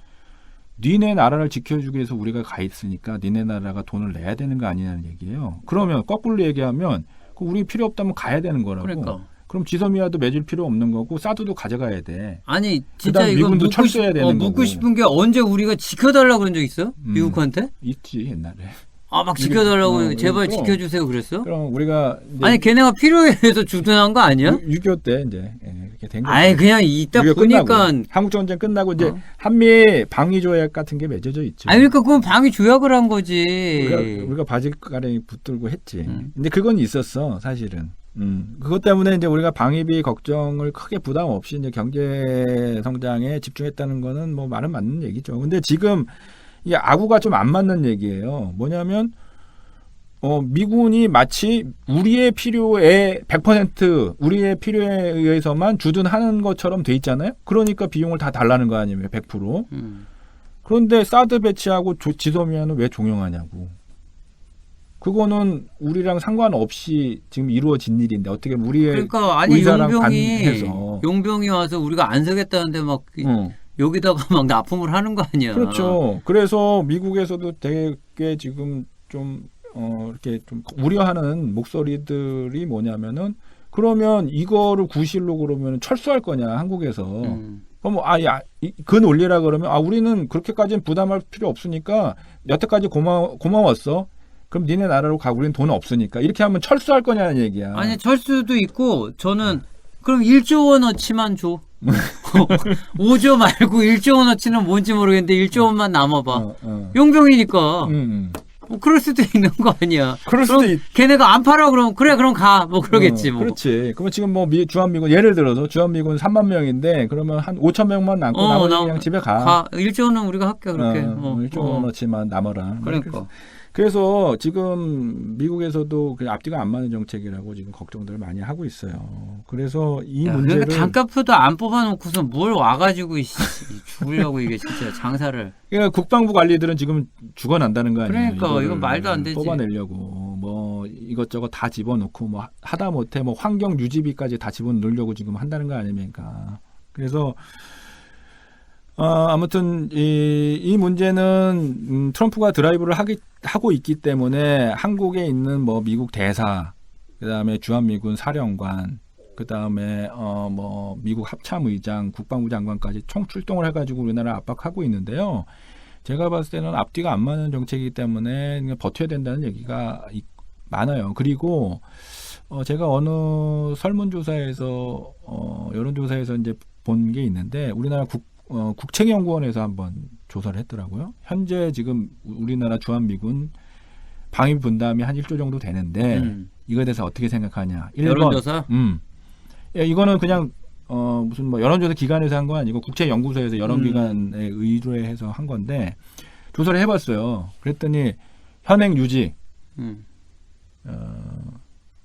B: 니네 나라를 지켜주기 위해서 우리가 가 있으니까 니네 나라가 돈을 내야 되는 거 아니냐는 얘기예요. 그러면 거꾸로 얘기하면 우리 필요 없다면 가야 되는 거라고.
A: 그러니까.
B: 그럼 지소미아도 맺을 필요 없는 거고 사드도 가져가야 돼.
A: 아니 진짜 이거
B: 미군도 철수해야 되는 거고.
A: 묻고 싶은 게 언제 우리가 지켜달라고 그런 적 있어? 미국한테?
B: 있지 옛날에.
A: 아 막 지켜달라고 제발 지켜주세요 그랬어?
B: 그럼 우리가
A: 아니 걔네가 필요해서 주둔한 거 아니야?
B: 6.25 때 이제 그렇게 된 거죠.
A: 아니 그냥 이따 보니까
B: 한국 전쟁 끝나고 이제 한미 방위 조약 같은 게 맺어져 있죠.
A: 아니 그러니까 그건 방위 조약을 한 거지.
B: 우리가 바지가랑이 붙들고 했지. 근데 그건 있었어 사실은. 그것 때문에 이제 우리가 방위비 걱정을 크게 부담 없이 이제 경제 성장에 집중했다는 거는 뭐 말은 맞는 얘기죠. 근데 지금 이 아구가 좀 안 맞는 얘기예요. 뭐냐면 미군이 마치 우리의 필요에 100% 우리의 필요에 의해서만 주둔하는 것처럼 돼 있잖아요. 그러니까 비용을 다 달라는 거 아니에요. 100%. 그런데 사드 배치하고 지소미아는 왜 종용하냐고. 그거는 우리랑 상관없이 지금 이루어진 일인데 어떻게 우리의
A: 그러니까 아니
B: 의사랑 반해서
A: 용병이 와서 우리가 안 서겠다는데 막 여기다가 막 납품을 하는 거 아니야.
B: 그렇죠. 그래서 미국에서도 되게 지금 좀 이렇게 좀 우려하는 목소리들이 뭐냐면은 그러면 이거를 구실로 그러면 철수할 거냐 한국에서. 그럼 그 논리라 그러면 우리는 그렇게까지는 부담할 필요 없으니까 여태까지 고마웠어. 그럼 니네 나라로 가. 우리는 돈 없으니까. 이렇게 하면 철수할 거냐는 얘기야.
A: 아니 철수도 있고 저는 그럼 1조 원어치만 줘. 5조 말고 1조 원어치는 뭔지 모르겠는데 1조 원만 남아봐. 용병이니까. 뭐 그럴 수도 있는 거 아니야.
B: 그럴 수도
A: 걔네가 안 팔아 그러면 그래 그럼 가. 뭐 그러겠지 뭐.
B: 그렇지. 그러면 지금 뭐 주한미군 예를 들어서 주한미군 3만 명인데 그러면 한 5천 명만 남고 나머지 그냥 집에 가.
A: 1조 원은 우리가 할게 그렇게.
B: 1조 원어치만 남아라.
A: 그러니까.
B: 그래서 지금 미국에서도 그냥 앞뒤가 안 맞는 정책이라고 지금 걱정들을 많이 하고 있어요. 그래서 이 문제를
A: 그러니까 단가표도 안 뽑아놓고서 뭘 와가지고 죽으려고 이게 진짜 장사를.
B: 그러니까 국방부 관리들은 지금 죽어난다는 거 아니에요?
A: 그러니까 이건 말도 안 되지.
B: 뽑아내려고 뭐 이것저것 다 집어넣고 뭐 하다못해 뭐 환경 유지비까지 다 집어넣으려고 지금 한다는 거 아닙니까? 그래서 아무튼 이 문제는 트럼프가 드라이브를 하고 있기 때문에 한국에 있는 뭐 미국 대사, 그다음에 주한미군 사령관, 그다음에 뭐 미국 합참의장, 국방부 장관까지 총 출동을 해가지고 우리나라 압박하고 있는데요. 제가 봤을 때는 앞뒤가 안 맞는 정책이기 때문에 버텨야 된다는 얘기가 많아요. 그리고 제가 어느 설문조사에서 여론조사에서 이제 본 게 있는데 우리나라 국책연구원에서 한번 조사를 했더라고요. 현재 지금 우리나라 주한미군 방위 분담이 한 1조 정도 되는데 이거에 대해서 어떻게 생각하냐. 1번,
A: 여론조사?
B: 이거는 그냥 무슨 뭐 여론조사 기관에서 한 거 아니고 국책연구소에서 여론기관에 의뢰해서 한 건데 조사를 해봤어요. 그랬더니 현행 유지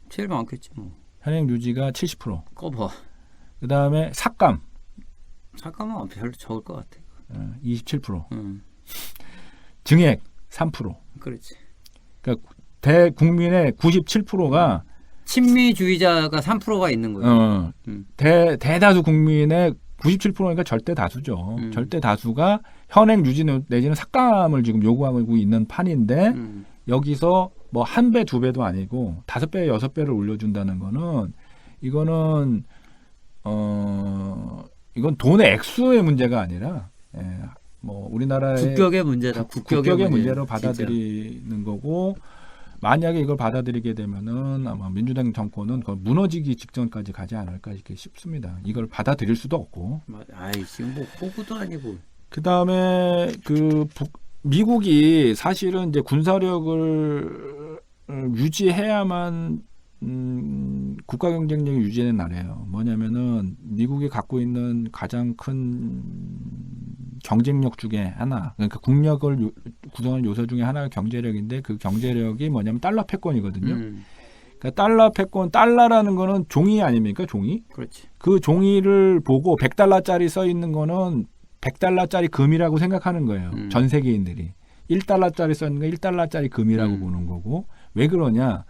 A: 제일 많겠지 뭐.
B: 현행 유지가 70%.
A: 꺼봐.
B: 그 다음에 삭감.
A: 삭감은 별로 적을 것 같아.
B: 27%. 증액 3%.
A: 그렇지.
B: 그러니까 대국민의 97%가
A: 친미주의자가 3%가 있는 거예요.
B: 대다수 국민의 97%니까 절대 다수죠. 절대 다수가 현행 유지 내지는 삭감을 지금 요구하고 있는 판인데 여기서 뭐 1배, 2배도 아니고 5배, 6배를 올려준다는 거는 이거는 이건 돈의 액수의 문제가 아니라 뭐 우리나라의
A: 국격의 문제다.
B: 국격의 문제로 받아들이는 진짜. 거고 만약에 이걸 받아들이게 되면은 아마 민주당 정권은 그걸 무너지기 직전까지 가지 않을까 이렇게 싶습니다. 이걸 받아들일 수도 없고.
A: 아이 지금 뭐 호구도 아니고.
B: 그 다음에 미국이 사실은 이제 군사력을 유지해야만 국가 경쟁력이 유지되는 나라예요. 뭐냐면은 미국이 갖고 있는 가장 큰 경쟁력 중에 하나, 그러니까 국력을 구성하는 요소 중에 하나가 경제력인데 그 경제력이 뭐냐면 달러 패권이거든요. 그러니까 달러 패권, 달러라는 거는 종이 아닙니까? 종이.
A: 그렇지.
B: 그 종이를 보고 100달러짜리 써 있는 거는 100달러짜리 금이라고 생각하는 거예요. 전 세계인들이. 1달러짜리 써 있는 거 1달러짜리 금이라고 보는 거고. 왜 그러냐?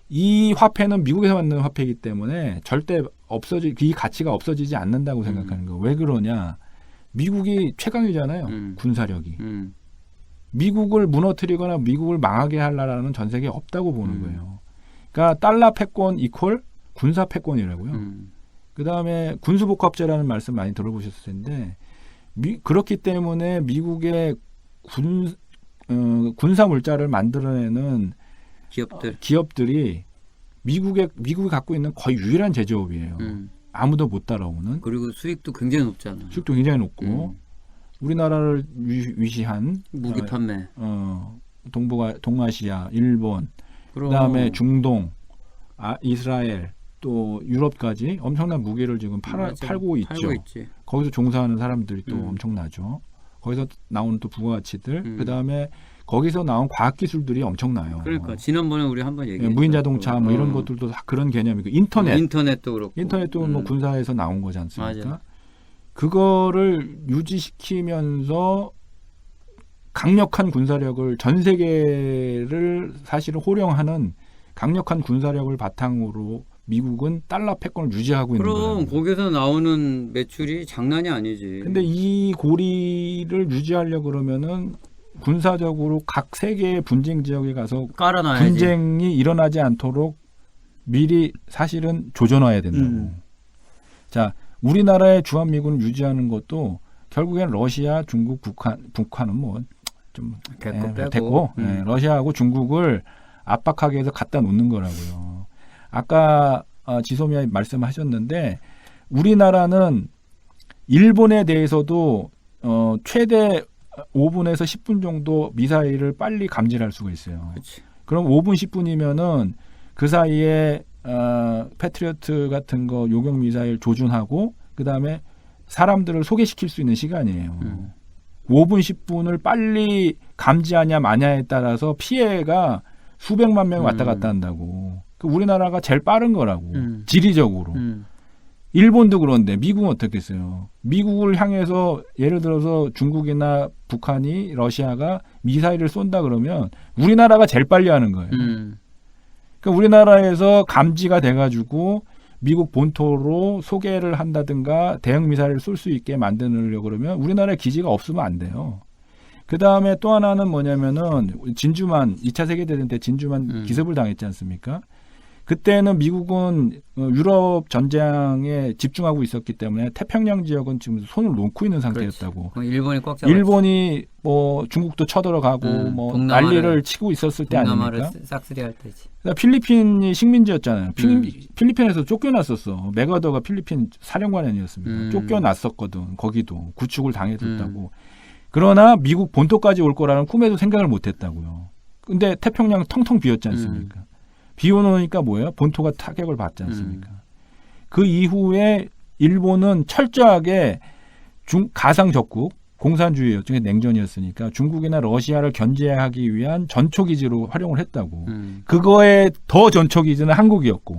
B: 이 화폐는 미국에서 만든 화폐이기 때문에 절대 이 가치가 없어지지 않는다고 생각하는 거예요. 왜 그러냐? 미국이 최강이잖아요. 군사력이. 미국을 무너뜨리거나 미국을 망하게 할 나라는 전 세계에 없다고 보는 거예요. 그러니까 달러 패권 이퀄 군사 패권이라고요. 그다음에 군수복합제라는 말씀 많이 들어보셨을 텐데 그렇기 때문에 미국의 군사 물자를 만들어내는 기업들이 미국이 갖고 있는 거의 유일한 제조업이에요. 아무도 못 따라오는.
A: 그리고 수익도 굉장히 높잖아.
B: 수익도 굉장히 높고 우리나라를 위시한
A: 무기 판매.
B: 동아시아, 일본, 그다음에 중동, 이스라엘, 또 유럽까지 엄청난 무기를 지금 팔고 있죠. 거기서 종사하는 사람들이 또 엄청나죠. 거기서 나오는 또 부가가치들, 그다음에 거기서 나온 과학기술들이 엄청나요.
A: 그러니까 지난번에 우리 한번 얘기했죠.
B: 무인자동차 뭐 이런 것들도 다 그런 개념이고 인터넷도
A: 그렇고.
B: 인터넷도 뭐 군사에서 나온 거지 않습니까?
A: 맞아.
B: 그거를 유지시키면서 강력한 군사력을 전 세계를 사실은 호령하는 강력한 군사력을 바탕으로 미국은 달러 패권을 유지하고 있는 거예요.
A: 그럼 거기서 나오는 매출이 장난이 아니지.
B: 근데 이 고리를 유지하려고 그러면은 군사적으로 각 세계의 분쟁 지역에 가서
A: 깔아놔야지.
B: 분쟁이 일어나지 않도록 미리 사실은 조져놔야 된다고. 자, 우리나라의 주한미군을 유지하는 것도 결국엔 러시아, 중국, 북한은 뭐 좀 됐고 러시아하고 중국을 압박하기 위해서 갖다 놓는 거라고요. 아까 지소미아 말씀하셨는데 우리나라는 일본에 대해서도 최대 5분에서 10분 정도 미사일을 빨리 감지할 수가 있어요.
A: 그치.
B: 그럼 5분, 10분이면은 그 사이에 패트리어트 같은 거 요격 미사일 조준하고 그다음에 사람들을 소개시킬 수 있는 시간이에요. 5분, 10분을 빨리 감지하냐 마냐에 따라서 피해가 수백만 명이 왔다 갔다 한다고. 우리나라가 제일 빠른 거라고. 지리적으로. 일본도 그런데 미국은 어떻겠어요? 미국을 향해서 예를 들어서 중국이나 북한이 러시아가 미사일을 쏜다 그러면 우리나라가 제일 빨리 하는 거예요. 그러니까 우리나라에서 감지가 돼가지고 미국 본토로 소개를 한다든가 대형 미사일을 쏠 수 있게 만들려고 그러면 우리나라에 기지가 없으면 안 돼요. 그 다음에 또 하나는 뭐냐면은 진주만 2차 세계대전 때 진주만 기습을 당했지 않습니까? 그때는 미국은 유럽 전쟁에 집중하고 있었기 때문에 태평양 지역은 지금 손을 놓고 있는 상태였다고.
A: 일본이 꽉 잡았지.
B: 일본이 뭐 중국도 쳐들어가고 뭐 난리를 치고 있었을 때 아닙니까?
A: 싹쓸이할 때지.
B: 필리핀이 식민지였잖아요. 필리핀에서 쫓겨났었어. 맥아더가 필리핀 사령관이었습니다. 쫓겨났었거든. 거기도 구축을 당했었다고. 그러나 미국 본토까지 올 거라는 꿈에도 생각을 못했다고요. 근데 태평양 텅텅 비었지 않습니까? 비워놓으니까 뭐예요? 본토가 타격을 받지 않습니까? 그 이후에 일본은 철저하게 가상 적국, 공산주의였죠. 냉전이었으니까 중국이나 러시아를 견제하기 위한 전초기지로 활용을 했다고. 그거에 더 전초기지는 한국이었고.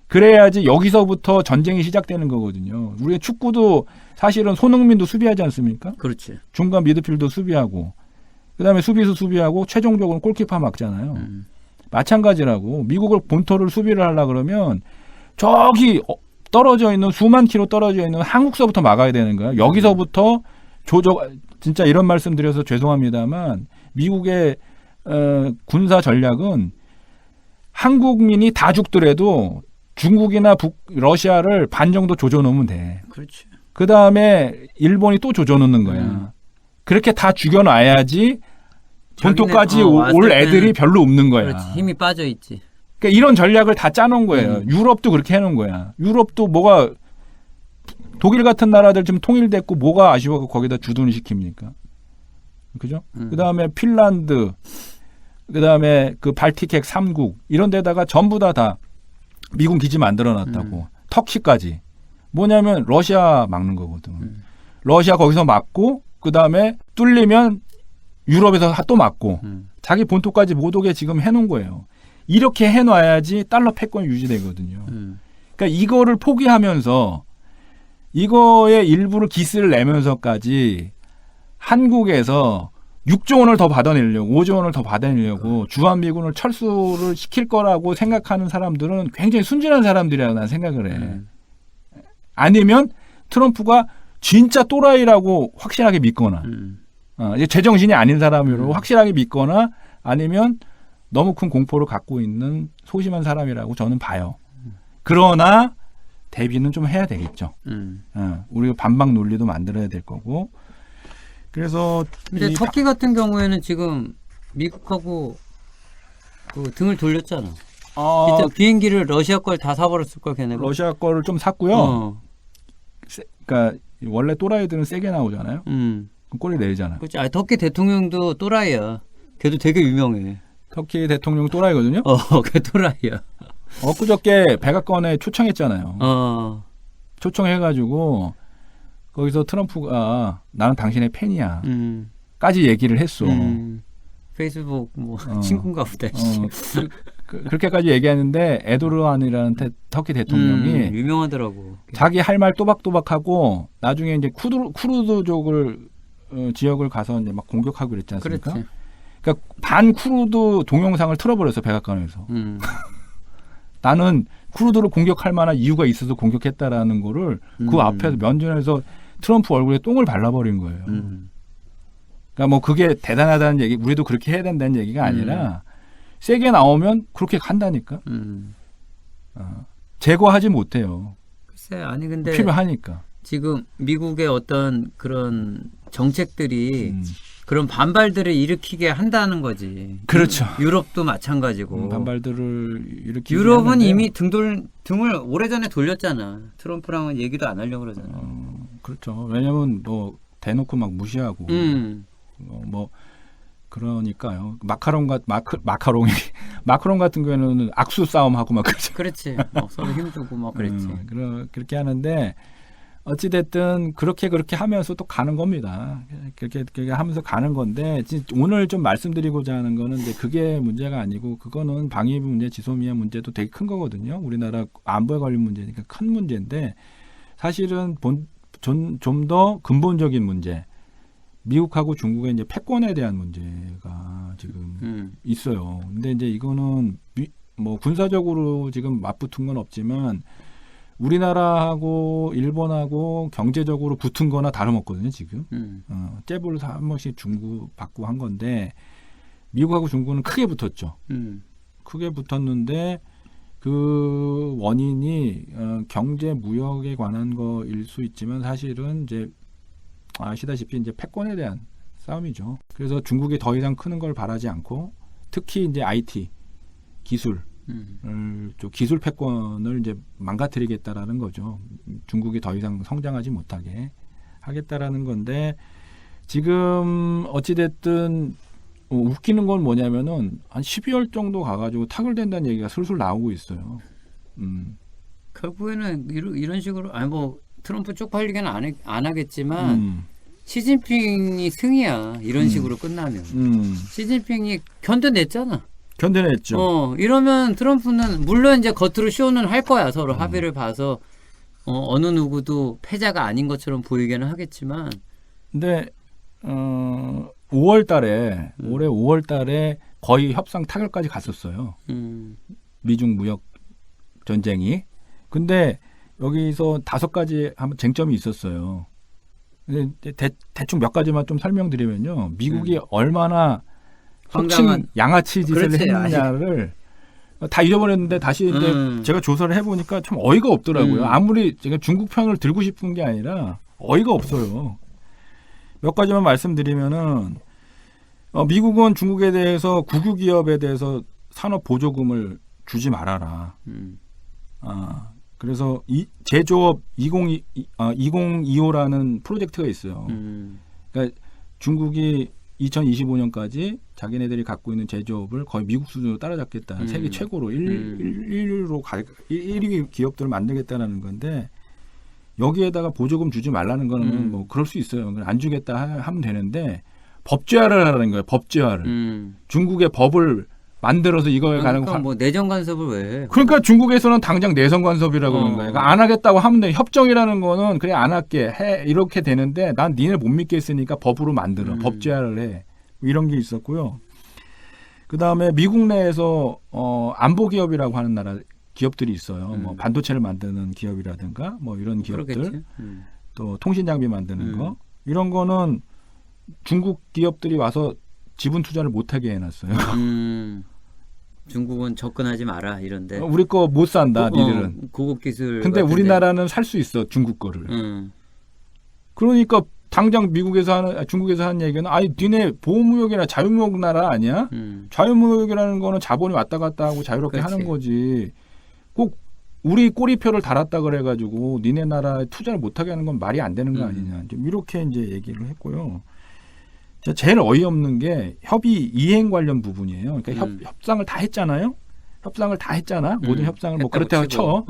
B: 그래야지 여기서부터 전쟁이 시작되는 거거든요. 우리의 축구도 사실은 손흥민도 수비하지 않습니까?
A: 그렇지.
B: 중간 미드필더 수비하고 그다음에 수비수 수비하고 최종적으로 골키퍼 막잖아요. 마찬가지라고 미국을 본토를 수비를 하려고 그러면 저기 떨어져 있는 수만 킬로 떨어져 있는 한국서부터 막아야 되는 거야. 여기서부터 진짜 이런 말씀 드려서 죄송합니다만 미국의 군사 전략은 한국민이 다 죽더라도 중국이나 러시아를 반 정도 조져놓으면 돼.
A: 그렇지.
B: 그 다음에 일본이 또 조져놓는 거야. 그렇게 다 죽여놔야지 본토까지 올 애들이 별로 없는 거야.
A: 그렇지. 힘이 빠져 있지.
B: 그러니까 이런 전략을 다 짜놓은 거예요. 유럽도 그렇게 해놓은 거야. 유럽도 뭐가 독일 같은 나라들 지금 통일됐고 뭐가 아쉬워서 거기다 주둔을 시킵니까? 그죠? 그다음에 핀란드, 그다음에 그 발틱핵 3국 이런 데다가 전부 다 미군 기지 만들어놨다고. 터키까지. 뭐냐면 러시아 막는 거거든. 러시아 거기서 맞고 그다음에 뚫리면 유럽에서 또 맞고 자기 본토까지 못 오게 지금 해놓은 거예요. 이렇게 해놔야지 달러 패권이 유지되거든요. 그러니까 이거를 포기하면서 이거의 일부를 기스를 내면서까지 한국에서 6조 원을 더 받아내려고 5조 원을 더 받아내려고 주한미군을 철수를 시킬 거라고 생각하는 사람들은 굉장히 순진한 사람들이라고 난 생각을 해. 아니면 트럼프가 진짜 또라이라고 확실하게 믿거나 이제 제정신이 아닌 사람으로 확실하게 믿거나 아니면 너무 큰 공포를 갖고 있는 소심한 사람이라고 저는 봐요. 그러나 대비는 좀 해야 되겠죠. 우리가 반박 논리도 만들어야 될 거고. 그래서
A: 근데 터키 같은 경우에는 지금 미국하고 그 등을 돌렸잖아. 비행기를 러시아 걸 다 사버렸을 걸 걔네가.
B: 러시아 거를 좀 샀고요. 그러니까 원래 또라이들은 세게 나오잖아요. 그럼 꼬리 내리잖아.
A: 그렇지. 터키 대통령도 또라이야. 걔도 되게 유명해.
B: 터키 대통령 또라이거든요.
A: 걔 또라이야.
B: 엊그저께 백악관에 초청했잖아요. 초청해가지고 거기서 트럼프가 나는 당신의 팬이야. 까지 얘기를 했어.
A: 페이스북 뭐 친구인가 보다.
B: 그렇게까지 얘기하는데 에도르안이라는 터키 대통령이
A: 유명하더라고.
B: 자기 할 말 또박또박하고 나중에 이제 쿠르드족을 지역을 가서 이제 막 공격하고 그랬지 않습니까?
A: 그렇지.
B: 그러니까 반 쿠르드 동영상을 틀어버렸어 백악관에서. 나는 쿠르드를 공격할 만한 이유가 있어서 공격했다라는 거를 그 앞에서 면전에서 트럼프 얼굴에 똥을 발라버린 거예요. 그러니까 뭐 그게 대단하다는 얘기, 우리도 그렇게 해야 된다는 얘기가 아니라 세게 나오면 그렇게 간다니까. 제거하지 못해요.
A: 글쎄, 아니 근데
B: 필요하니까.
A: 지금 미국의 어떤 그런 정책들이 그런 반발들을 일으키게 한다는 거지.
B: 그렇죠.
A: 유럽도 마찬가지고.
B: 반발들을 일으키게
A: 유럽은
B: 하는데,
A: 이미 등을 오래전에 돌렸잖아. 트럼프랑은 얘기도 안 하려고 그러잖아.
B: 그렇죠. 왜냐면 너 대놓고 막 무시하고 뭐 그러니까요. 마카롱 같은 경우에는 악수 싸움하고 막 그러죠.
A: 그렇지. 서로 힘주고 막 그랬지.
B: 그렇게 하는데 어찌됐든 그렇게 하면서 또 가는 겁니다. 그렇게 하면서 가는 건데 오늘 좀 말씀드리고자 하는 거는 이제 그게 문제가 아니고 그거는 방위비 문제, 지소미아 문제도 되게 큰 거거든요. 우리나라 안보에 관련 문제니까 큰 문제인데 사실은 좀 더 근본적인 문제, 미국하고 중국의 이제 패권에 대한 문제가 지금 있어요. 근데 이제 이거는 뭐 군사적으로 지금 맞붙은 건 없지만 우리나라하고 일본하고 경제적으로 붙은 거나 다름없거든요, 지금. 잽을 한 번씩 주고받고 한 건데, 미국하고 중국은 크게 붙었죠. 크게 붙었는데, 그 원인이 경제 무역에 관한 거일 수 있지만 사실은 이제 아시다시피 이제 패권에 대한 싸움이죠. 그래서 중국이 더 이상 크는 걸 바라지 않고, 특히 이제 IT, 기술, 기술 패권을 이제 망가뜨리겠다라는 거죠. 중국이 더 이상 성장하지 못하게 하겠다라는 건데 지금 어찌됐든 웃기는 건 뭐냐면은 한 12월 정도 가가지고 타결된다는 얘기가 술술 나오고 있어요.
A: 결국에는 이런 식으로 아니 뭐 트럼프 쪽팔리게는 안 하겠지만 시진핑이 승이야. 이런 식으로 끝나면 시진핑이 견뎌냈잖아.
B: 견뎌냈죠.
A: 이러면 트럼프는 물론 이제 겉으로 쇼는 할 거야. 서로 합의를 봐서 어느 누구도 패자가 아닌 것처럼 보이게는 하겠지만.
B: 근데 5월 달에 올해 5월 달에 거의 협상 타결까지 갔었어요. 미중 무역 전쟁이. 근데 여기서 5가지 한번 쟁점이 있었어요. 근데 대충 몇 가지만 좀 설명드리면요. 미국이 얼마나 호칭 양아치 짓을 했느냐를 다 잊어버렸는데 다시 이제 제가 조사를 해보니까 참 어이가 없더라고요. 아무리 제가 중국 편을 들고 싶은 게 아니라 어이가 없어요. 몇 가지만 말씀드리면은 미국은 중국에 대해서 국유기업에 대해서 산업 보조금을 주지 말아라. 그래서 제조업 2025라는 프로젝트가 있어요. 그러니까 중국이 2025년까지 자기네들이 갖고 있는 제조업을 거의 미국 수준으로 따라잡겠다. 세계 최고로 1위 기업들을 만들겠다는 건데 여기에다가 보조금 주지 말라는 거는 뭐 그럴 수 있어요. 안 주겠다 하면 되는데 법제화를 하라는 거예요. 법제화를. 중국의 법을 만들어서 이거에 관한
A: 그러니까 뭐 내정 간섭을 왜 해?
B: 그러니까 중국에서는 당장 내성 간섭이라고 그러는 거예요. 그러니까 안 하겠다고 하면 돼. 협정이라는 거는 그래 안 할게 해 이렇게 되는데 난 니네 못 믿겠으니까 법으로 만들어. 법제화를 해. 이런 게 있었고요. 그다음에 미국 내에서 안보 기업이라고 하는 나라 기업들이 있어요. 뭐 반도체를 만드는 기업이라든가 뭐 이런 기업들, 또 통신 장비 만드는 거 이런 거는 중국 기업들이 와서 지분 투자를 못하게 해놨어요.
A: 중국은 접근하지 마라 이런데.
B: 우리 거 못 산다, 니들은.
A: 고급 기술.
B: 근데
A: 같은데.
B: 우리나라는 살 수 있어, 중국 거를. 그러니까 당장 중국에서 하는 얘기는 아니 니네 보호무역이나 자유무역 나라 아니야? 자유무역이라는 거는 자본이 왔다 갔다 하고 자유롭게
A: 그렇지.
B: 하는 거지. 꼭 우리 꼬리표를 달았다 그래가지고 니네 나라에 투자를 못하게 하는 건 말이 안 되는 거 아니냐. 좀 이렇게 이제 얘기를 했고요. 제일 어이없는 게 협의 이행 관련 부분이에요. 그러니까 협상을 다 했잖아요. 협상을 다 했잖아. 모든 협상을 뭐 그렇다고 쳐.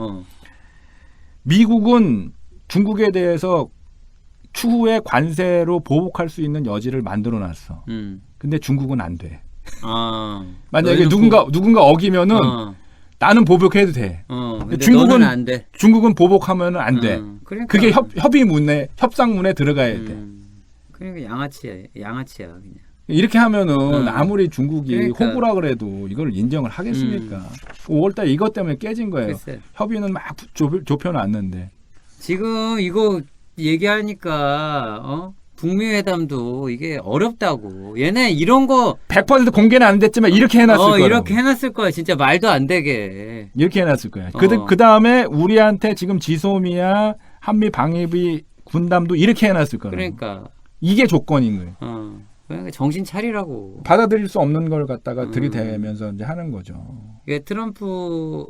B: 미국은 중국에 대해서 추후에 관세로 보복할 수 있는 여지를 만들어놨어. 근데 중국은 안 돼. 만약에 누군가 어기면은 나는 보복해도 돼.
A: 근데 중국은 안 돼.
B: 중국은 보복하면은 안 돼.
A: 그러니까.
B: 그게 협의문에 협상문에 들어가야 돼.
A: 그러니까 양아치야 그냥.
B: 이렇게 하면은 아무리 중국이
A: 그러니까.
B: 호구라 그래도 이걸 인정을 하겠습니까? 5월달 이것 때문에 깨진 거예요.
A: 글쎄.
B: 협의는 막 좁혀놨는데.
A: 지금 이거 얘기하니까 북미 회담도 이게 어렵다고. 얘네 이런 거
B: 100% 공개는 안 됐지만 이렇게 해놨을 거야.
A: 이렇게 해놨을 거야. 진짜 말도 안 되게.
B: 이렇게 해놨을 거야. 그 다음에 우리한테 지금 지소미아 한미 방위비 군담도 이렇게 해놨을 거야.
A: 그러니까.
B: 이게 조건인 거예요.
A: 그러니까 정신 차리라고.
B: 받아들일 수 없는 걸 갖다가 들이대면서 이제 하는 거죠.
A: 이게 트럼프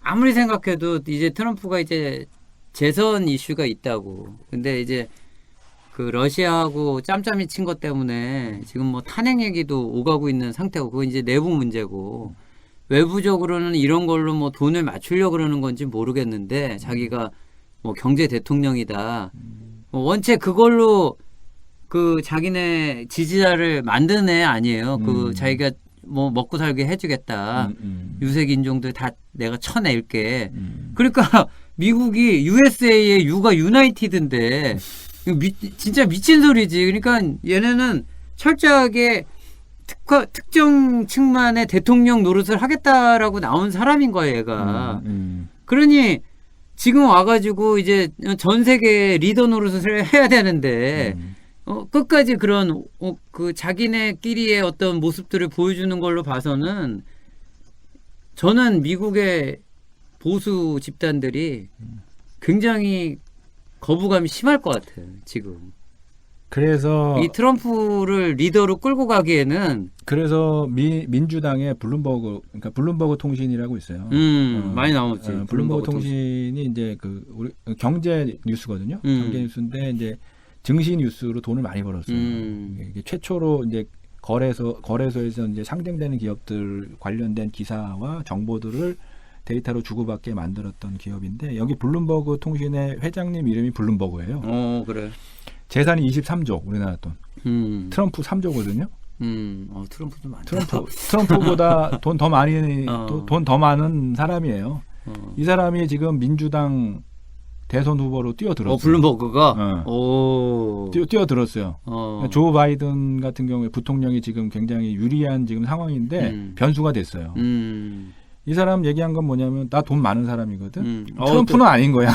A: 아무리 생각해도 이제 트럼프가 이제 재선 이슈가 있다고. 근데 이제 그 러시아하고 짬짬이 친 것 때문에 지금 뭐 탄핵 얘기도 오가고 있는 상태고 그건 이제 내부 문제고 외부적으로는 이런 걸로 뭐 돈을 맞추려고 그러는 건지 모르겠는데 자기가 뭐 경제 대통령이다. 뭐 원체 그걸로 그 자기네 지지자를 만드는 애 아니에요. 그 자기가 뭐 먹고 살게 해주겠다. 유색 인종들 다 내가 쳐낼게. 그러니까 미국이 USA의 U가 유나이티드인데 진짜 미친 소리지. 그러니까 얘네는 철저하게 특정 층만의 대통령 노릇을 하겠다라고 나온 사람인 거야, 얘가. 그러니 지금 와가지고 이제 전 세계 리더 노릇을 해야 되는데 끝까지 그런 그 자기네끼리의 어떤 모습들을 보여주는 걸로 봐서는 저는 미국의 보수 집단들이 굉장히 거부감이 심할 것 같아요, 지금.
B: 그래서
A: 이 트럼프를 리더로 끌고 가기에는
B: 그래서 민주당의 블룸버그 통신이라고 있어요.
A: 많이 나오지.
B: 블룸버그 통신이 이제 그 우리 경제 뉴스거든요. 경제 뉴스인데 이제 증시 뉴스로 돈을 많이 벌었어요. 이게 최초로 이제 거래소에서 이제 상장되는 기업들 관련된 기사와 정보들을 데이터로 주고받게 만들었던 기업인데 여기 블룸버그 통신의 회장님 이름이 블룸버그예요.
A: 그래.
B: 재산이 23조 우리나라 돈. 트럼프 3조거든요.
A: 트럼프도 많다.
B: 트럼프보다 돈 더 많이 돈 더 많은 사람이에요. 이 사람이 지금 민주당 대선 후보로 뛰어들었어요.
A: 블룸버그가?
B: 뛰어들었어요. 조 바이든 같은 경우에 부통령이 지금 굉장히 유리한 지금 상황인데 변수가 됐어요. 이 사람 얘기한 건 뭐냐면 나 돈 많은 사람이거든. 트럼프는 아닌 거야.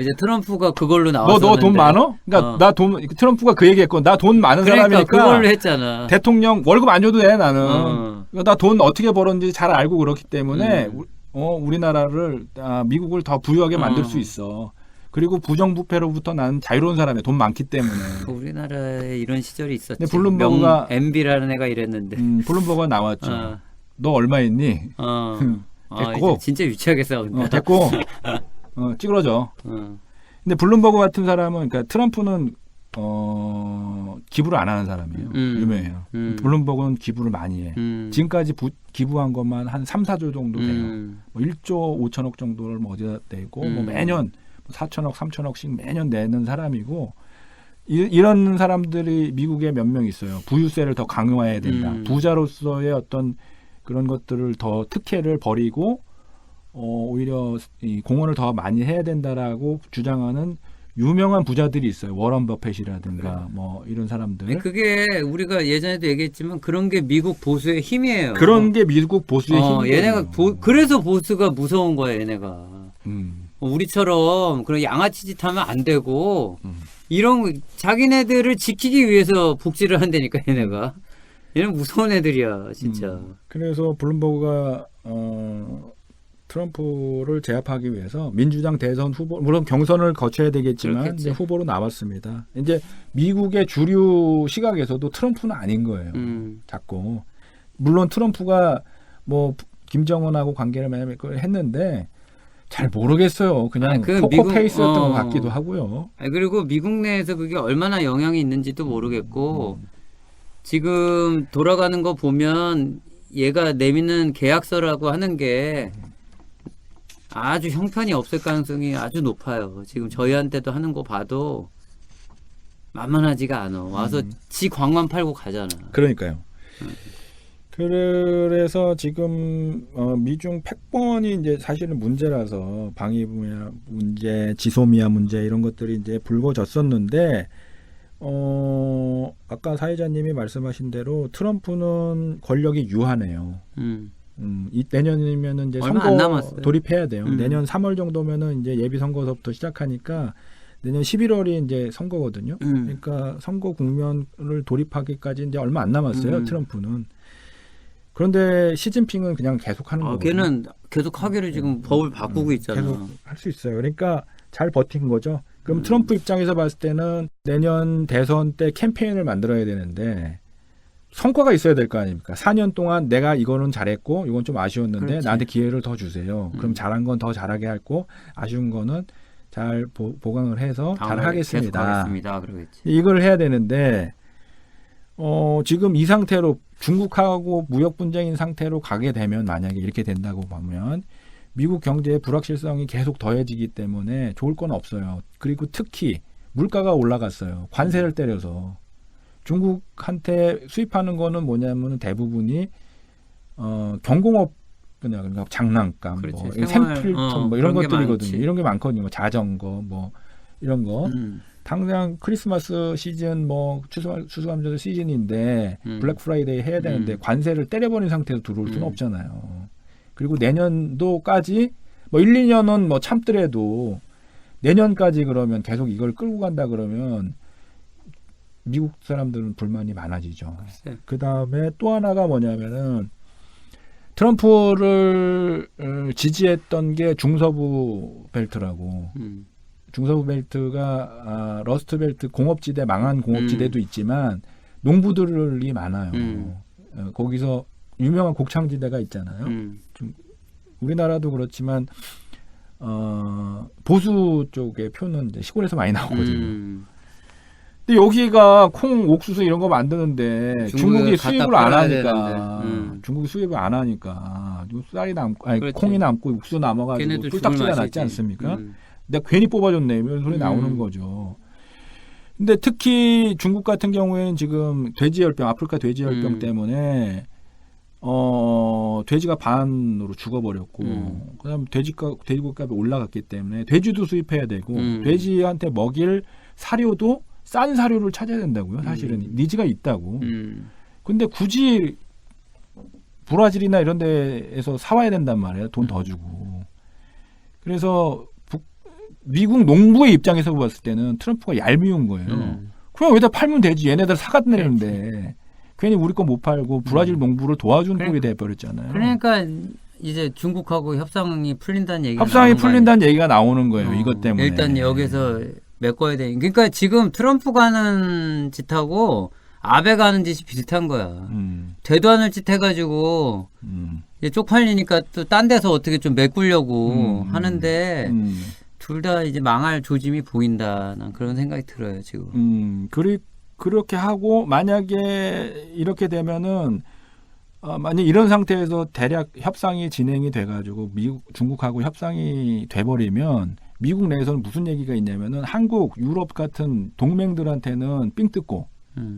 A: 이제 트럼프가 그걸로 나왔었는데.
B: 너 돈 많어? 그러니까 트럼프가 그 얘기했고 나 돈 많은 사람이니까
A: 그걸로 했잖아.
B: 대통령 월급 안 줘도 돼 나는. 나 돈 어떻게 벌었는지 잘 알고 그렇기 때문에 우리나라를 미국을 더 부유하게 만들 수 있어. 그리고 부정부패로부터 나는 자유로운 사람이야. 돈 많기 때문에.
A: 우리나라에 이런 시절이 있었지.
B: 근데 블룸버그가
A: MB라는 애가 이랬는데.
B: 블룸버그가 나왔죠. 너 얼마 있니? 됐고.
A: 진짜 유치하게 싸운다.
B: 됐고. 찌그러져. 근데 블룸버그 같은 사람은 그러니까 트럼프는 기부를 안 하는 사람이에요. 유명해요. 블룸버그는 기부를 많이 해. 지금까지 기부한 것만 한 3, 4조 정도 돼요. 뭐 1조 5천억 정도를 뭐 어디다 내고 뭐 매년 4천억, 3천억씩 매년 내는 사람이고 이런 사람들이 미국에 몇 명 있어요. 부유세를 더 강화해야 된다. 부자로서의 어떤 그런 것들을 더 특혜를 버리고 오히려 이 공헌을 더 많이 해야 된다라고 주장하는 유명한 부자들이 있어요. 워런 버핏이라든가 뭐 이런 사람들.
A: 그게 우리가 예전에도 얘기했지만 그런 게 미국 보수의 힘이에요.
B: 그런 게 미국 보수의 힘이에요.
A: 얘네가 그래서 보수가 무서운 거야, 얘네가. 우리처럼 그런 양아치 짓 하면 안 되고 이런 자기네들을 지키기 위해서 복지를 한다니까, 얘네가. 얘는 무서운 애들이야, 진짜.
B: 그래서 블룸버그가 트럼프를 제압하기 위해서 민주당 대선 후보, 물론 경선을 거쳐야 되겠지만 이제 후보로 나왔습니다. 이제 미국의 주류 시각에서도 트럼프는 아닌 거예요. 자꾸. 물론 트럼프가 뭐 김정은하고 관계를 많이 했는데 잘 모르겠어요. 그냥 포커페이스였던 것 같기도 하고요.
A: 그리고 미국 내에서 그게 얼마나 영향이 있는지도 모르겠고 지금 돌아가는 거 보면 얘가 내미는 계약서라고 하는 게 아주 형편이 없을 가능성이 아주 높아요. 지금 저희한테도 하는 거 봐도 만만하지가 않아. 와서 지 광만 팔고 가잖아.
B: 그러니까요. 그래서 지금 미중 패권이 이제 사실은 문제라서 방위 분야 문제, 지소미아 문제 이런 것들이 이제 불거졌었는데 아까 사회자님이 말씀하신 대로 트럼프는 권력이 유한해요. 이 내년이면은 이제 선거 돌입해야 돼요. 내년 3월 정도면은 이제 예비 선거서부터 시작하니까 내년 11월이 이제 선거거든요. 그러니까 선거 국면을 돌입하기까지 이제 얼마 안 남았어요. 트럼프는. 그런데 시진핑은 그냥 계속하는 거거든요.
A: 걔는 계속 하기로 지금 법을 바꾸고 있잖아.
B: 계속 할 수 있어요. 그러니까 잘 버틴 거죠. 그럼 트럼프 입장에서 봤을 때는 내년 대선 때 캠페인을 만들어야 되는데 성과가 있어야 될 거 아닙니까? 4년 동안 내가 이거는 잘했고 이건 좀 아쉬웠는데
A: 그렇지.
B: 나한테 기회를 더 주세요. 그럼 잘한 건 더 잘하게 하고 아쉬운 거는 잘 보강을 해서 잘 하겠습니다.
A: 그러겠지.
B: 이걸 해야 되는데 지금 이 상태로 중국하고 무역 분쟁인 상태로 가게 되면 만약에 이렇게 된다고 보면 미국 경제의 불확실성이 계속 더해지기 때문에 좋을 건 없어요. 그리고 특히 물가가 올라갔어요. 관세를 때려서. 중국한테 수입하는 거는 뭐냐면 대부분이 경공업 분야, 그러니까 장난감,
A: 그렇지,
B: 뭐
A: 생활,
B: 생필품 뭐 이런
A: 그런 게
B: 것들이거든요.
A: 많지.
B: 이런 게 많거든요. 뭐 자전거 뭐 이런 거. 당장 크리스마스 시즌 뭐 추수감사절 시즌인데 블랙 프라이데이 해야 되는데 관세를 때려버린 상태에서 들어올 수는 없잖아요. 그리고 내년도까지 뭐 1, 2년은 뭐 참더라도 내년까지 그러면 계속 이걸 끌고 간다 그러면 미국 사람들은 불만이 많아지죠. 그 다음에 또 하나가 뭐냐면은 트럼프를 지지했던 게 중서부 벨트라고. 중서부 벨트가 러스트 벨트 공업지대 망한 공업지대도 있지만 농부들이 많아요. 거기서 유명한 곡창지대가 있잖아요. 좀 우리나라도 그렇지만 보수 쪽의 표는 이제 시골에서 많이 나오거든요. 근데 여기가 콩, 옥수수 이런 거 만드는데 중국이 수입을 안 하니까 중국이 수입을 안 하니까 쌀이 남고 아니 콩이 남고 옥수수 남아가지고 꿀딱지가 났지 않습니까? 내가 괜히 뽑아줬네 이런 소리 나오는 거죠. 근데 특히 중국 같은 경우에는 지금 돼지열병, 아프리카 돼지열병 때문에 돼지가 반으로 죽어버렸고 그다음 돼지고기값이 올라갔기 때문에 돼지도 수입해야 되고 돼지한테 먹일 사료도 싼 사료를 찾아야 된다고요. 사실은 니즈가 있다고. 근데 굳이 브라질이나 이런 데에서 사와야 된단 말이에요. 돈 더 주고. 그래서 미국 농부의 입장에서 봤을 때는 트럼프가 얄미운 거예요. 그냥 여기다 팔면 되지. 얘네들 사갖다 내는데 괜히 우리 거 못 팔고 브라질 농부를 도와준 꼴이 돼버렸잖아요.
A: 그러니까 이제 중국하고 협상이 풀린다는 얘기가
B: 얘기가 나오는 거예요. 이것 때문에.
A: 일단 여기서 메꿔야 돼. 그러니까 지금 트럼프가 하는 짓하고 아베가 하는 짓이 비슷한 거야. 되도 않을 짓 해가지고 이제 쪽팔리니까 또 딴 데서 어떻게 좀 메꾸려고 하는데 둘 다 이제 망할 조짐이 보인다. 난 그런 생각이 들어요 지금.
B: 그렇게 하고 만약에 이렇게 되면은 만약 이런 상태에서 대략 협상이 진행이 돼가지고 중국하고 협상이 돼버리면 미국 내에서는 무슨 얘기가 있냐면은 한국, 유럽 같은 동맹들한테는 삥 뜯고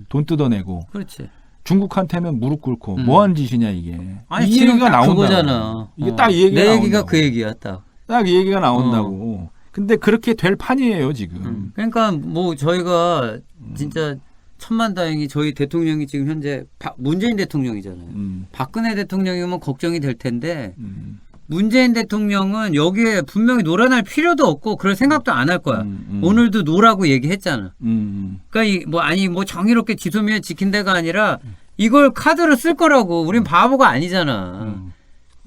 B: 돈 뜯어내고
A: 그렇지.
B: 중국한테는 무릎 꿇고 뭐 하는 짓이냐 이게.
A: 아니,
B: 이
A: 지금
B: 얘기가
A: 딱
B: 나온다.
A: 그거잖아.
B: 이게 딱 이 얘기가
A: 내
B: 나온다고.
A: 얘기가 그 얘기야 딱.
B: 딱 이 얘기가 나온다고. 근데 그렇게 될 판이에요 지금.
A: 그러니까 뭐 저희가 진짜 천만다행히 저희 대통령이 지금 현재 문재인 대통령이잖아요. 박근혜 대통령이면 걱정이 될 텐데 문재인 대통령은 여기에 분명히 놀아날 필요도 없고 그럴 생각도 안 할 거야. 오늘도 노라고 얘기했잖아. 그러니까 뭐 정의롭게 지소미아 지킨다가 아니라 이걸 카드로 쓸 거라고. 우린 바보가 아니잖아.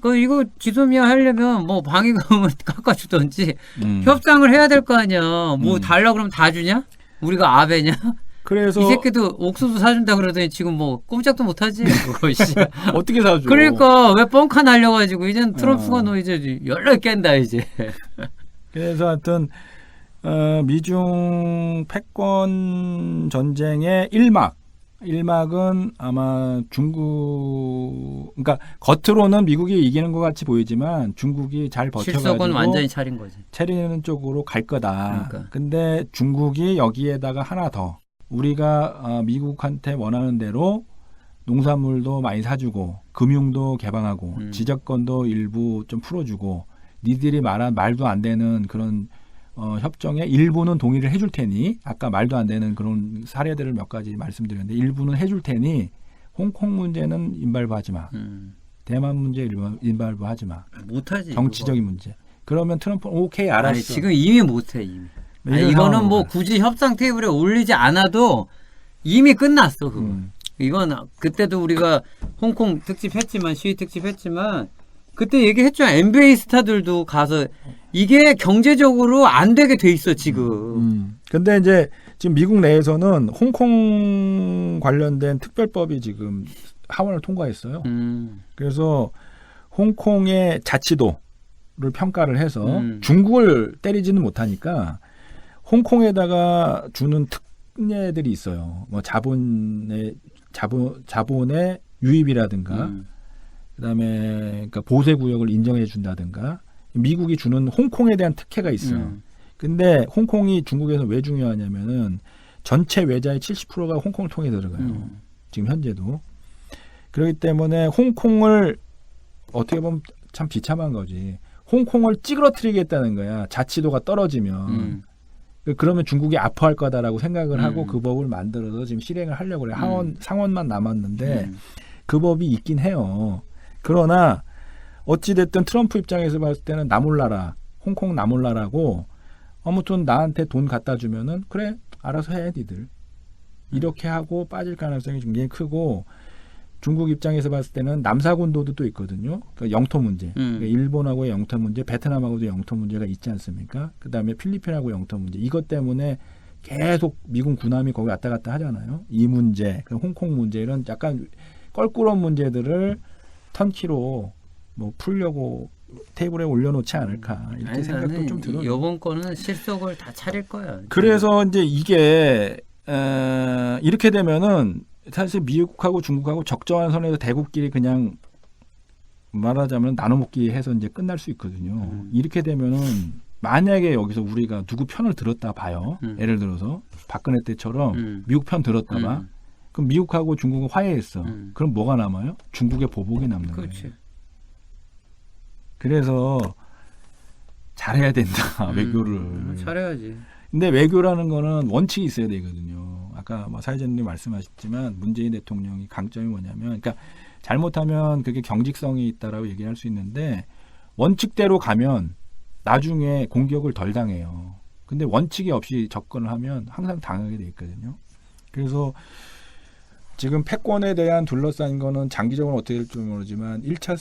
A: 그러니까 이거 지소미아 하려면 뭐 방위금을 깎아주던지 협상을 해야 될 거 아니야. 뭐 달라 그러면 다 주냐? 우리가 아베냐?
B: 그래서
A: 이 새끼도 옥수수 사준다 그러더니 지금 뭐 꼼짝도 못하지. 그거 씨.
B: 어떻게 사줘?
A: 그러니까 왜 뻥카 날려가지고 이젠 트럼프가 너 이제 연락 깬다 이제.
B: 그래서 하여튼 미중 패권 전쟁의 1막은 아마 그러니까 겉으로는 미국이 이기는 것 같이 보이지만 중국이 잘 버텨가지고
A: 실속은 완전히 차린 거지.
B: 차리는 쪽으로 갈 거다.
A: 그러니까.
B: 근데 중국이 여기에다가 하나 더 우리가 미국한테 원하는 대로 농산물도 많이 사주고 금융도 개방하고 지적권도 일부 좀 풀어주고 니들이 말한 말도 안 되는 그런 협정에 일부는 동의를 해줄 테니 아까 말도 안 되는 그런 사례들을 몇 가지 말씀드렸는데 일부는 해줄 테니 홍콩 문제는 인발부하지 마. 대만 문제 인발부하지 마.
A: 못하지.
B: 정치적인 문제. 그러면 트럼프는 오케이 알았어.
A: 아니, 지금 이미 못해 이미. 아니, 이거는 뭐 굳이 협상 테이블에 올리지 않아도 이미 끝났어 그거. 이건 그때도 우리가 홍콩 특집했지만 시위 특집했지만 그때 얘기했죠. NBA 스타들도 가서 이게 경제적으로 안 되게 돼 있어 지금.
B: 근데 이제 지금 미국 내에서는 홍콩 관련된 특별법이 지금 하원을 통과했어요. 그래서 홍콩의 자치도를 평가를 해서 중국을 때리지는 못하니까 홍콩에다가 주는 특례들이 있어요. 뭐 자본의 유입이라든가 그다음에 그러니까 보세 구역을 인정해 준다든가 미국이 주는 홍콩에 대한 특혜가 있어요. 근데 홍콩이 중국에서 왜 중요하냐면은 전체 외자의 70%가 홍콩을 통해 들어가요. 지금 현재도. 그렇기 때문에 홍콩을 어떻게 보면 참 비참한 거지. 홍콩을 찌그러뜨리겠다는 거야. 자치도가 떨어지면. 그러면 중국이 아파할 거다라고 생각을 하고 그 법을 만들어서 지금 실행을 하려고 그래요. 상원만 남았는데 그 법이 있긴 해요. 그러나 어찌됐든 트럼프 입장에서 봤을 때는 나몰라라. 홍콩 나몰라라고 아무튼 나한테 돈 갖다 주면은 그래 알아서 해 니들. 이렇게 하고 빠질 가능성이 굉장히 크고 중국 입장에서 봤을 때는 남사군도도 또 있거든요. 그러니까 영토 문제. 그러니까 일본하고의 영토 문제, 베트남하고도 영토 문제가 있지 않습니까? 그다음에 필리핀하고 영토 문제. 이것 때문에 계속 미군 군함이 거기 왔다 갔다 하잖아요. 이 문제, 홍콩 문제 이런 약간 껄끄러운 문제들을 턴키로 뭐 풀려고 테이블에 올려놓지 않을까 이렇게 생각도 좀 들어요.
A: 이번 거는 실속을 다 차릴 거야.
B: 그래서 이제 이게 이렇게 되면은 사실 미국하고 중국하고 적정한 선에서 대국끼리 그냥 말하자면 나눠먹기 해서 이제 끝날 수 있거든요. 이렇게 되면은 만약에 여기서 우리가 누구 편을 들었다 봐요. 예를 들어서 박근혜 때처럼 미국 편 들었다 봐. 그럼 미국하고 중국은 화해했어. 그럼 뭐가 남아요? 중국의 보복이 남는
A: 그렇지.
B: 거예요. 그래서 잘해야 된다. 외교를.
A: 잘해야지.
B: 근데 외교라는 거는 원칙이 있어야 되거든요. 아까 뭐 사회자님 말씀하셨지만 문재인 대통령이 강점이 뭐냐면 그러니까 잘못하면 그게 경직성이 있다라고 얘기할 수 있는데 원칙대로 가면 나중에 공격을 덜 당해요. 근데 원칙이 없이 접근을 하면 항상 당하게 돼 있거든요. 그래서 지금 패권에 대한 둘러싼 거는 장기적으로 어떻게 될지 모르지만 1차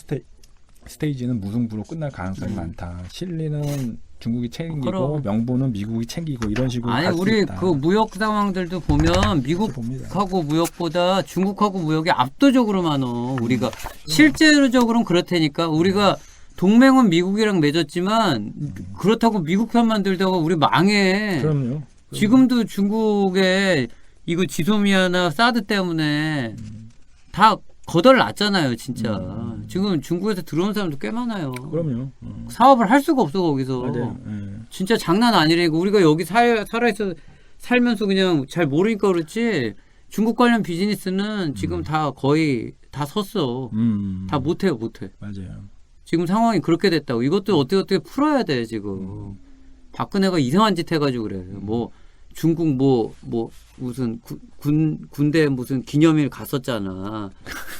B: 스테이지는 무승부로 끝날 가능성이 많다. 실리는 중국이 챙기고 명분은 미국이 챙기고 이런 식으로
A: 아니
B: 갈 수
A: 우리
B: 있다.
A: 그 무역 상황들도 보면 미국하고 무역보다 중국하고 무역이 압도적으로 많어. 우리가 실제로적으로는 그렇다니까. 우리가 동맹은 미국이랑 맺었지만 그렇다고 미국 편만 들다가 우리 망해.
B: 그럼요.
A: 지금도 중국에 이거 지소미아나 사드 때문에 다 거덜났잖아요, 진짜. 지금 중국에서 들어온 사람도 꽤 많아요.
B: 그럼요.
A: 사업을 할 수가 없어 거기서.
B: 맞아요.
A: 진짜 장난 아니라니까. 우리가 여기 살아있어 살면서 그냥 잘 모르니까 그렇지. 중국 관련 비즈니스는 지금 다 거의 다 섰어. 다 못해요.
B: 맞아요.
A: 지금 상황이 그렇게 됐다고. 이것도 어떻게 풀어야 돼 지금. 박근혜가 이상한 짓 해가지고 그래. 뭐 중국 뭐 무슨 군대 무슨 기념일 갔었잖아.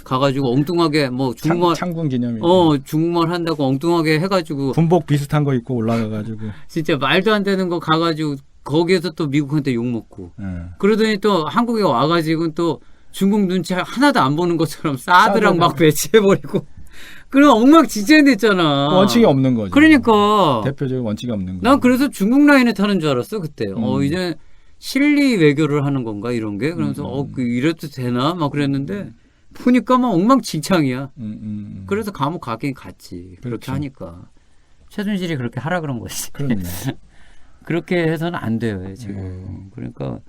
A: 가가지고 엉뚱하게 뭐 중국말
B: 창군 기념일.
A: 중국말 한다고 엉뚱하게 해가지고
B: 군복 비슷한 거 입고 올라가가지고
A: 진짜 말도 안 되는 거 가가지고 거기에서 또 미국한테 욕 먹고. 그러더니 또 한국에 와가지고 또 중국 눈치 하나도 안 보는 것처럼 사드랑 막 배치해버리고. 그럼 엉망진창됐잖아.
B: 원칙이 없는 거죠.
A: 그러니까
B: 대표적인 원칙이 없는 거.
A: 난 그래서 중국 라인에 타는 줄 알았어 그때. 이제 실리 외교를 하는 건가 이런 게. 그러면서 이래도 되나 막 그랬는데 보니까 막 엉망진창이야. 그래서 감옥 가긴 갔지. 그렇게
B: 그렇죠.
A: 하니까 최순실이 그렇게 하라 그런 거지.
B: 그럼요.
A: 그렇게 해서는 안 돼요 지금. 그러니까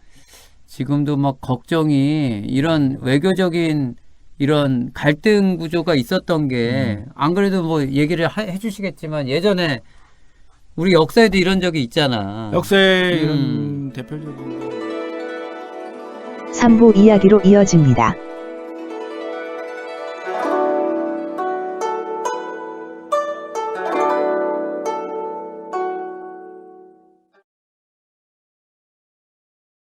A: 지금도 막 걱정이 이런 외교적인 이런 갈등 구조가 있었던 게 안 그래도 뭐 얘기를 해주시겠지만 예전에 우리 역사에도 이런 적이 있잖아.
B: 역사의 이런 대표적인
C: 3부 이야기로 이어집니다.